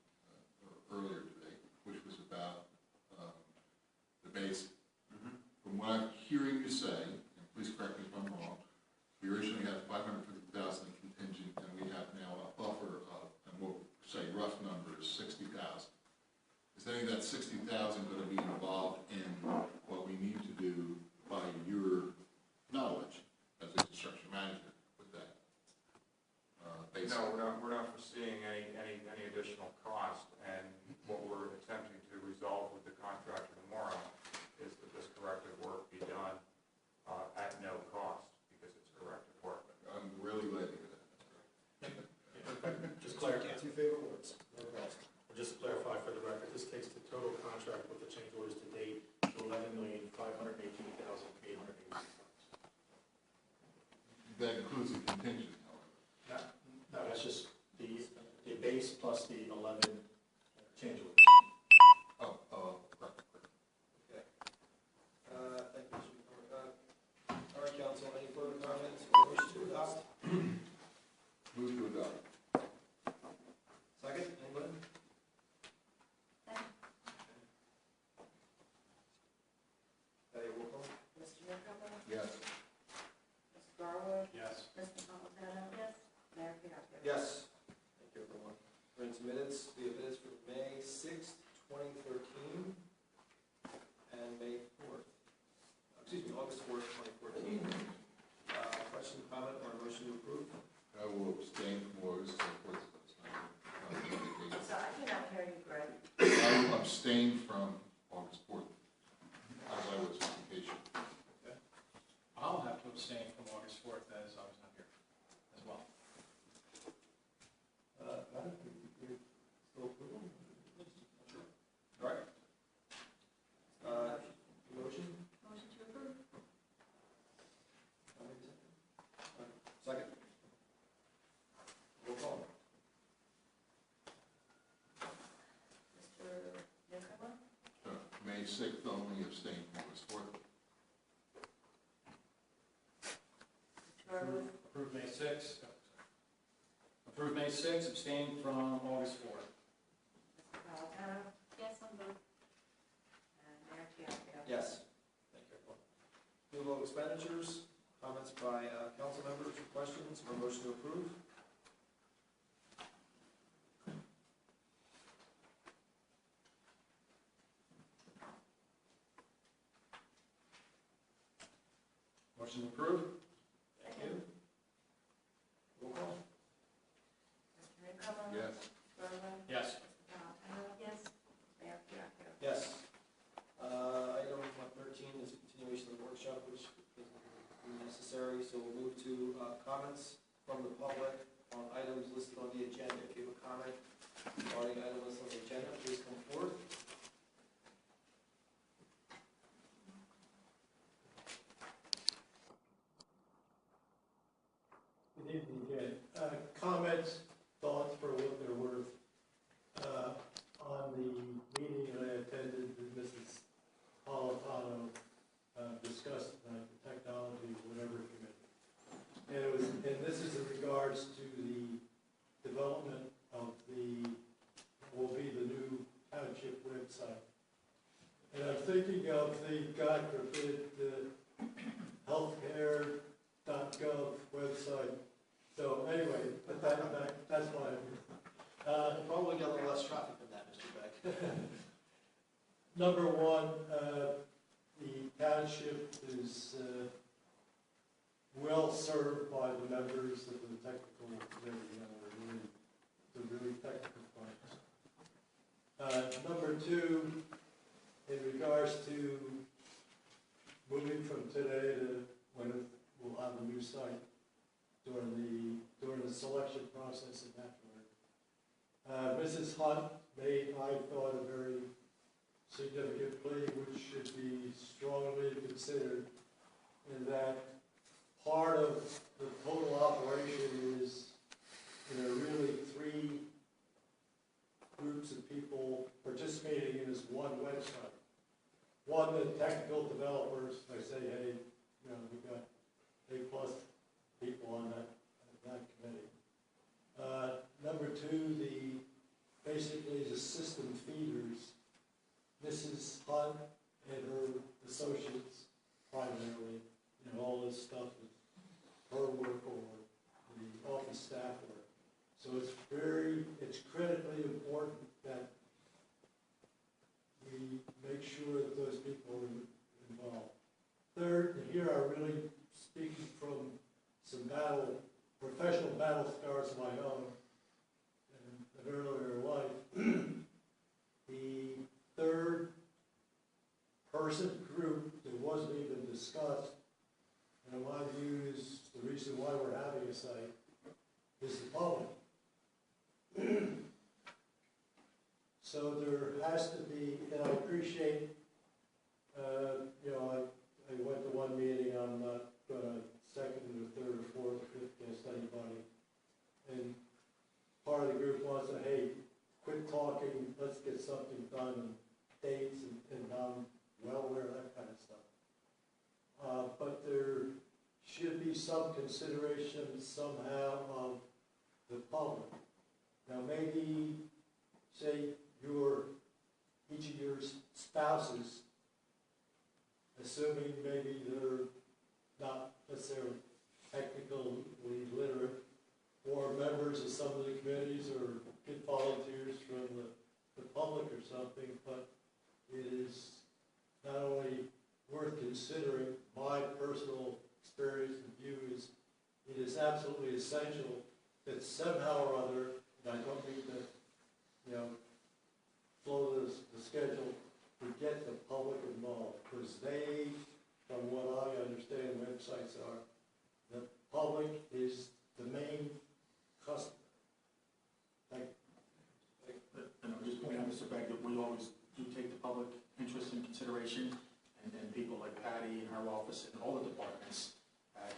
or earlier today, which was about the base. From what I'm hearing you say, and please correct me if I'm wrong, we originally had $550,000 contingent, and we have now a buffer of, and we'll say rough numbers, $60,000. Is any of that $60,000 going to be involved in what we need to do by your knowledge as a construction manager with that base? No, we're not foreseeing any additional cost, and what we're attempting to resolve with the contractor tomorrow is that this corrective work be done case plus the 11 change orders. Oh, right. Okay. Thank you, Mr. McCormick. All right, council, any further comments or wish to adopt? Move to adopt. Second, anybody? Okay, roll call. Mr. Newcomer? Yes. Mr. Garwood? Yes. Mr. Napolitano? Yes. Mayor Fiasco? Yes. Thank you, everyone. We're into minutes. We have minutes for May 6th, 2013, and May 4th. August 4th, 2014. Question, comment, or motion to approve? I will abstain from August 4th. I'm sorry, I cannot hear you, Greg. I will abstain from August 4th, as I was on vacation. I'll have to abstain from August 4th as I was not here as well. Madam, you're still approval? Sure. All right. Motion? Motion to approve? Second. Roll call. Mr. Newcomer? May 6th only, abstain from August 4th. Mr. Garwood? Approve May 6th. Approve May 6th, abstain from August 4th. Mr. Napolitano? Yes on both. And Mayor Fiasco? Yes. Thank you, everyone. Approval of expenditures, comments by council members, or questions, or motion to approve? Motion to approve? Thank you. Roll call? Mr. Newcomer? Yes. Mr. Garwood? Yes. Mr. Napolitano? Yes. Mayor Fiasco? Yes. Item 13 is a continuation of the workshop, which is necessary, so we'll move to comments from the public on items listed on the agenda. If you have a comment regarding item listed on the agenda, please come forward. Good evening again. Comments, thoughts for what they're worth. On the meeting that I attended, that Mrs. Napolitano discussed tonight, the technology, whatever committee. And this is in regards to the development of will be the new township website. And I'm thinking of the, God forbid, the healthcare.gov website. So anyway, that's why I'm here. Probably got a little less traffic than that, Mr. Beck. Number one, the township is well served by the members of the technical committee, the really technical points. Number two, in regards to moving from today to when we'll have a new site during the selection process and afterward. Mrs. Hunt made, I thought, a very significant plea which should be strongly considered, in that part of the total operation is, really three groups of people participating in this one website. One, the technical developers, they say, hey, we've got A+ people on that committee. Number two, basically the system feeders. Mrs. Hunt and her associates primarily, all this stuff is her work or the office staff work. So it's critically important that we make sure that those people are involved. Third, and here I'm really speaking from some professional battle scars of my own in an earlier life. The third person group that wasn't even discussed, and in my view is the reason why we're having a site, is the public. So there has to be, and I appreciate, I went to one meeting, I'm not going to second or third or fourth or fifth guess anybody. And part of the group wanted know, I say, hey, quit talking, let's get something done, dates, and I'm well aware of that kind of stuff. But there should be some consideration somehow of the public. Now, maybe, say, each of your spouses, assuming maybe they're not necessarily technically literate, or members of some of the committees, or get volunteers from the public or something, but it is not only worth considering, my personal experience and view is, it is absolutely essential that somehow or other, and I don't mean to, flow the schedule, to get the public involved, because they, from what I understand websites are, the public is the main customer. And I'll just point out, Mr. Begg, that we always do take the public interest in consideration, and people like Patty and her office and all the departments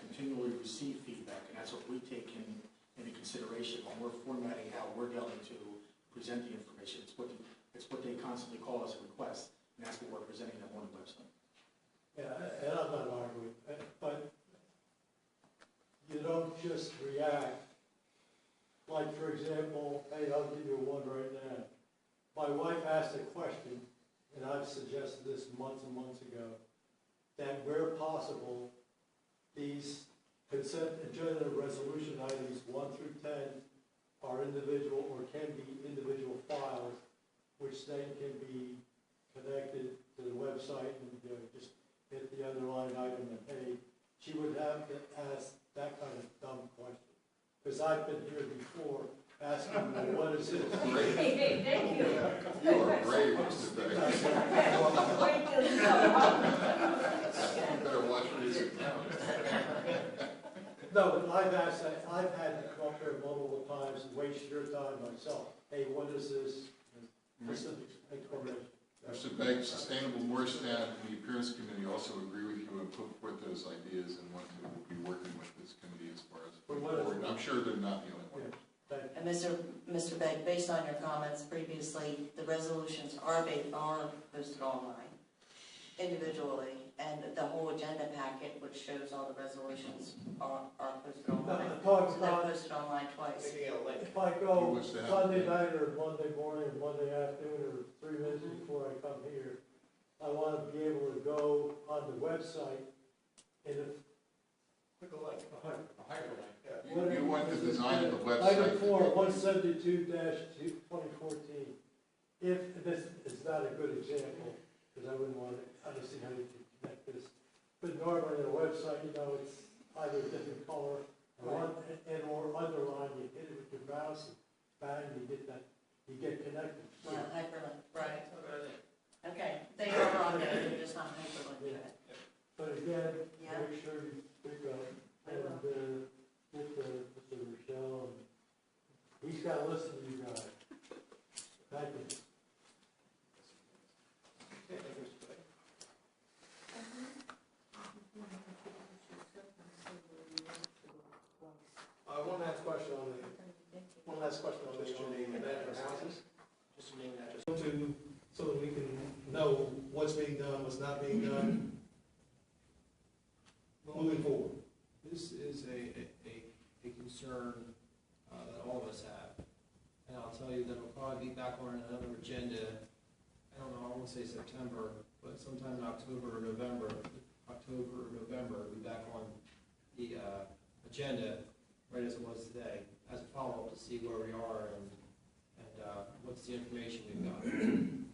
continually receive feedback, and that's what we take into consideration when we're formatting how we're going to present the information. It's what they constantly call us a request, and that's what we're presenting them on the website. Yeah, and I'm not arguing, but you don't just react. Like, for example, hey, I'll give you one right now. My wife asked a question, and I've suggested this months and months ago, that where possible, these consent agenda resolution items 1 through 10 are individual or can be individual files, which then can be connected to the website and just hit the underlying item and hey, she would have to ask that kind of dumb question. Because I've been here before asking, well, what is this? Hey, thank you. You are brave, Mr. Begg. You better watch where you sit down. No, but I've asked that, I've had to come up here multiple times and waste your time myself. Hey, what is this? This is information. Mr. Begg, Sustainable Moore staff and the Appearance Committee also agree with you and put forth those ideas and want to be working with this committee as far as going forward. I'm sure they're not the only one. And Mr. Begg, based on your comments previously, the resolutions are posted online individually, and the whole agenda packet, which shows all the resolutions, are posted online. So they're posted online twice. If I go Sunday night or Monday morning or Monday afternoon or 3 minutes before I come here, I want to be able to go on the website and Click a link. a hyperlink. You want the design of the website. Item 4, 172-2014. If this is not a good example, because I wouldn't want to, I don't see how you can connect this. But normally on a website, it's either a different color or underline, you hit it with your mouse, and bang, you get connected. Yeah, hyperlink, right. Okay, they are on there, they're just not hyperlinked to it. But again, Yeah. make sure you pick up and get Mr. Rochelle, and he's got to listen to you guys. Thank you. One last question on the management houses. Just name that, so that we can know what's being done, what's not being done, moving forward. This is a concern that all of us have. And I'll tell you that it'll probably be back on another agenda, I don't know, I won't say September, but sometime in October or November, it'll be back on the agenda, right as it was today, as a follow-up to see where we are and what's the information we've got. And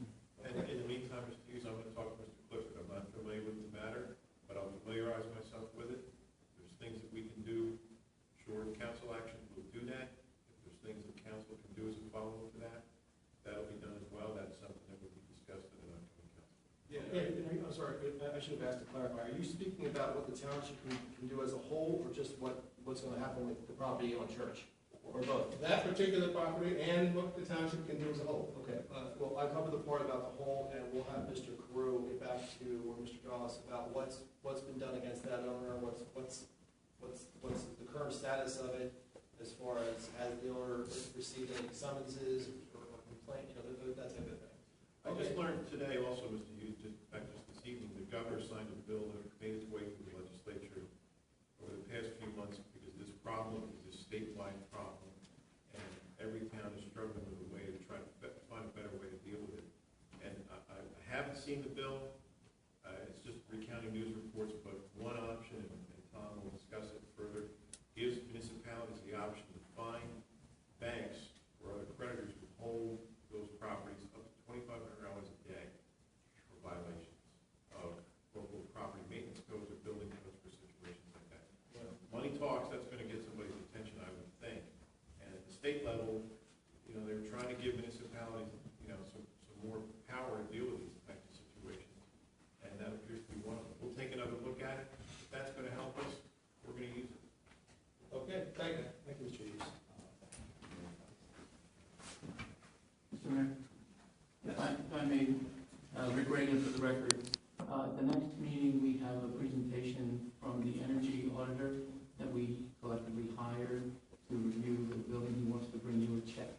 in the meantime, Mr. Hughes, I'm going to talk to Mr. Clifford. I'm not familiar with the matter, but I'll familiarize myself with it. If there's things that we can do, short council action, we'll do that. If there's things that council can do as a follow-up to that, that'll be done as well. That's something that will be discussed at an upcoming council. Yeah, I'm sorry, I should have asked to clarify. Are you speaking about what the township can do as a whole, or just what's going to happen with the property on Church, or both? That particular property and what the township can do as a whole. Okay, well, I covered the part about the whole, and we'll have Mr. Carew get back to, or Mr. Goss, about what's been done against that owner, what's the current status of it, as far as has the owner received any summonses or complaint, that type of thing. I just learned today also, Mr. Hughes, just this evening, the governor signed a bill that made its way through the legislature over the past few months because this problem is a statewide problem, and every town is struggling with a way to try to find a better way to deal with it. And I haven't seen the bill. It's just recounting news reports, but one option, and Tom will discuss it further, gives municipalities the option to fine banks or other creditors who hold those properties up to $2,500 a day for violations of local property maintenance codes or building codes for situations like that. Money talks, that's going to get somebody's attention, I would think. And at the state level, they're trying to give municipalities, some more power to deal with these types of situations. And that appears to be one of them. We'll take another look at it. If that's going to help us, we're going to use it. Okay, thank you. Thank you, Mr. Hughes. Mr. Mayor? If I may, Rick Reagan for the record. The next meeting, we have a presentation from the energy auditor that we collectively hired to review the building. He wants to bring you a check,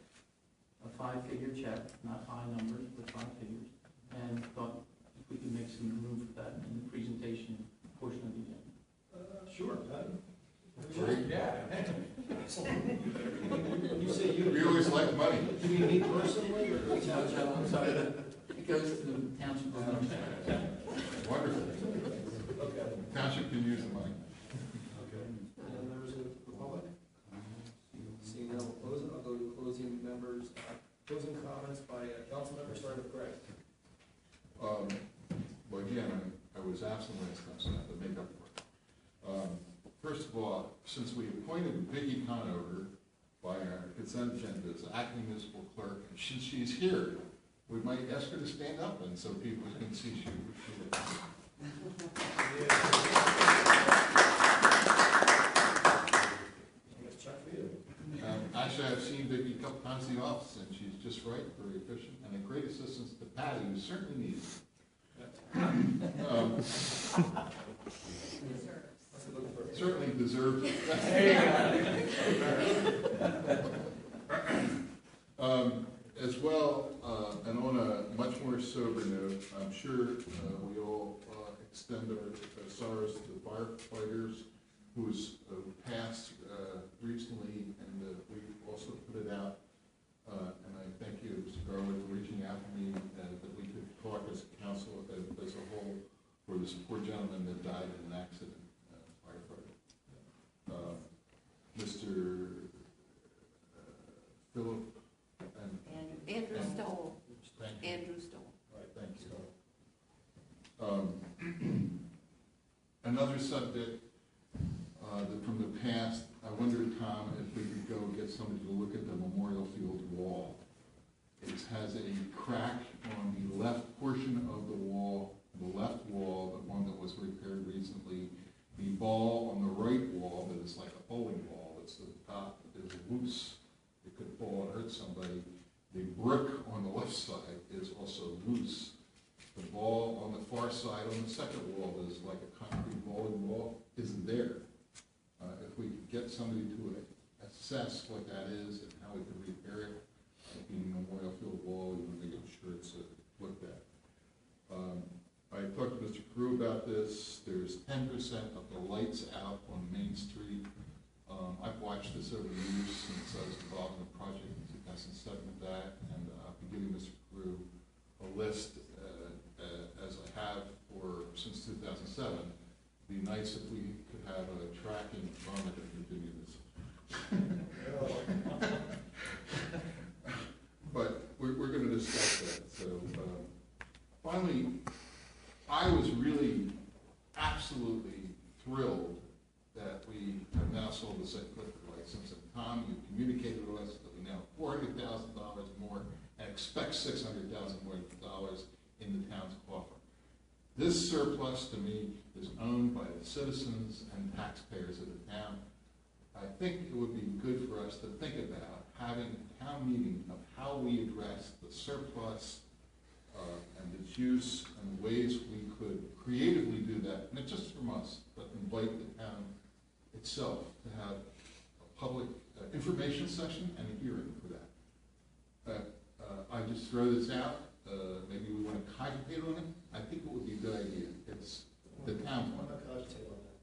a 5-figure check, not high numbers, but 5 figures. And thought if we could make some room for that in the presentation portion of the agenda. Sure. Yeah. You say you. We always like money. Do you mean me personally or? No, I'm sorry. It goes to the township. Wonderful. Okay. Township can use the money. Okay. And members of the public? Seeing none, we'll close it. I'll go to closing members, closing comments by council members, starting with Greg. Well, again, I was absent last time, so I have to make up for it. First of all, since we appointed Vicki Conover by our consent agenda as acting municipal clerk, and since she's here, we might ask her to stand up and so people can see she is. Actually, I've seen Vicki a couple times in the office, and she's just right, very efficient, and a great assistance to Patty, who certainly needs it. Certainly deserves it. As well, and on a much more sober note, I'm sure we all extend our sorrows to the firefighters who's passed recently, and we also put it out. And I thank you, Mr. Garwood, for reaching out to me that we could talk as a council as a whole for this poor gentleman that died in an accident, firefighter. Mr. Philip and Andrew Stoll. Thank you. Andrew Stoll. Right, thank you. Another subject that from the past, I wondered, Tom, if we could go get somebody to look at the Memorial Field wall. It has a crack on the left portion of the wall, the left wall, the one that was repaired recently. The ball on the right wall, that is like a bowling ball, it's at the top, is loose. It could fall and hurt somebody. The brick on the left side is also loose. The ball on the far side, on the second wall, that is like a concrete bowling ball, isn't there. If we could get somebody to assess what that is and how we can repair it, being Memorial Field wall, we want to make sure it's looked at. I talked to Mr. Crew about this. There's 10% of the lights out on Main Street. I've watched this over the years since I was involved in the project in 2007 with that, and I'll be giving Mr. Crew a list as I have since 2007. It'd be nice if we could have a tracking from it and continue this. But we're going to discuss that. So finally, I was really absolutely thrilled that we have now sold the St. Clifford license. And Tom, you communicated with us that we now have $400,000 more and expect $600,000 more in the town's coffer. This surplus, to me, is owned by the citizens and taxpayers of the town. I think it would be good for us to think about having a town meeting of how we address the surplus and its use and ways we could creatively do that, not just from us, but invite the town itself to have a public information session and a hearing for that. I just throw this out, maybe we want to cogitate on it. I think it would be a good idea. It's the town's I'm money. not cogitating on that.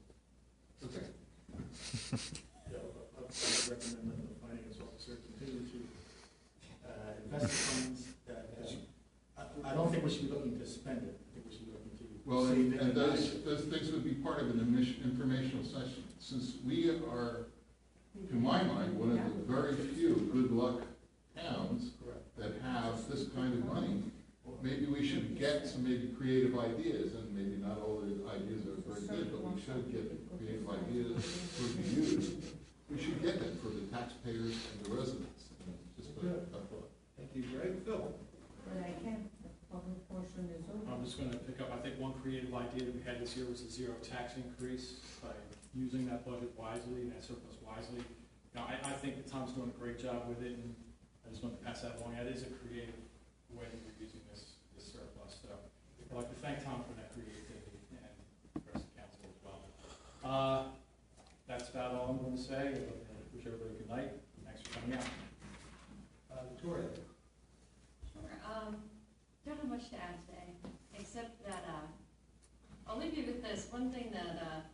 Okay. Yeah, I would recommend that the finance officer continue to invest the funds. I don't think we should be looking to spend it. I think we should be looking to Well, save it. and those things would be part of an informational session. Since we are, to my mind, one of the very few good luck towns that have this kind of money, maybe we should get some maybe creative ideas, and maybe not all the ideas are very good, but we should get creative ideas for the use. We should get them for the taxpayers and the residents. Just a thought. Thank you, Greg. Phil? I'm just gonna pick up, I think one creative idea that we had this year was a zero tax increase by using that budget wisely and that surplus wisely. Now, I think the town's doing a great job with it, and I just want to pass that along. That is a creative way that we're using this surplus. So I'd like to thank Tom for that creativity and the rest of the council as well. That's about all I'm going to say. I wish everybody a good night. Thanks for coming out. Victoria? Sure. Don't have much to add today, except that I'll leave you with this. One thing that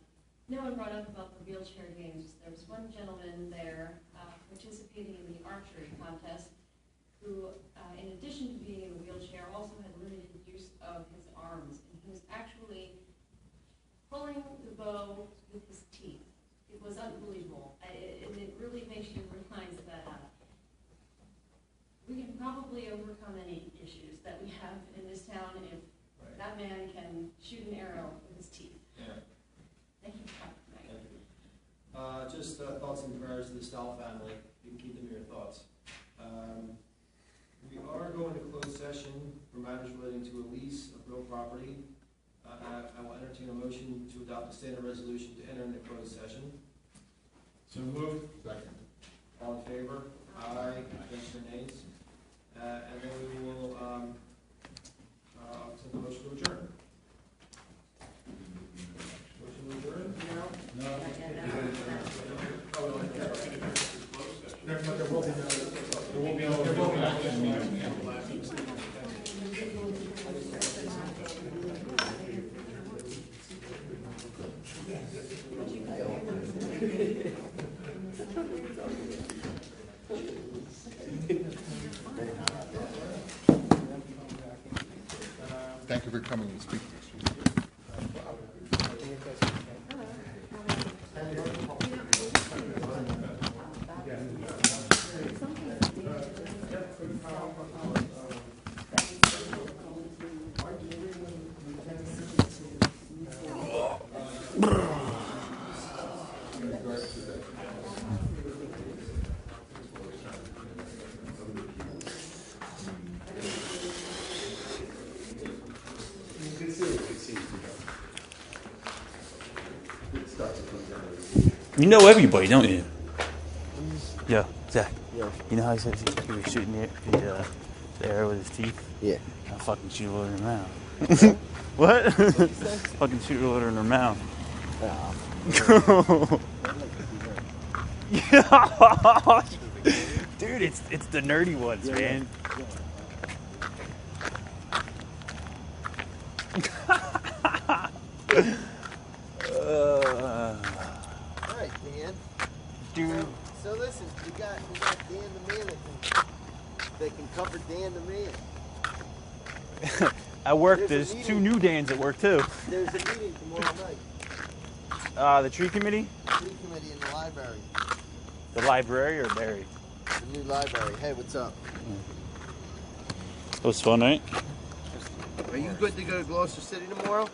no one brought up about the wheelchair games. There was one gentleman there participating in the archery contest who, in addition to being in a wheelchair, also had limited use of his arms. And he was actually pulling the bow with his teeth. It was unbelievable. And it really makes you realize that we can probably overcome any issues that we have in this town if that man can shoot an arrow with his teeth. Yeah. Thank you for coming. Just thoughts and prayers to the Stahl family. You can keep them in your thoughts. We are going to close session for matters relating to a lease of real property. I will entertain a motion to adopt a standard resolution to enter into closed session. So moved. Second. All in favor? Aye. Against or nays? And then we will take a motion to adjourn. Motion to adjourn? No. Thank you for coming and speaking. You know everybody, don't you? Yeah, Zach. Yeah. You know how he said he was shooting the arrow with his teeth? Yeah. I'll fucking shoot a load in their mouth. What? Fucking shoot a load in their mouth. Yeah. Dude, it's the nerdy ones, man. Right, Dan. Dude. So listen, we got Dan the man that can cover Dan the man. At work, there's two new Dans at work too. There's a meeting tomorrow night. The tree committee? Tree committee in the library. The library or Barry? The new library. Hey, what's up? It was fun, right? Are you good to go to Gloucester City tomorrow?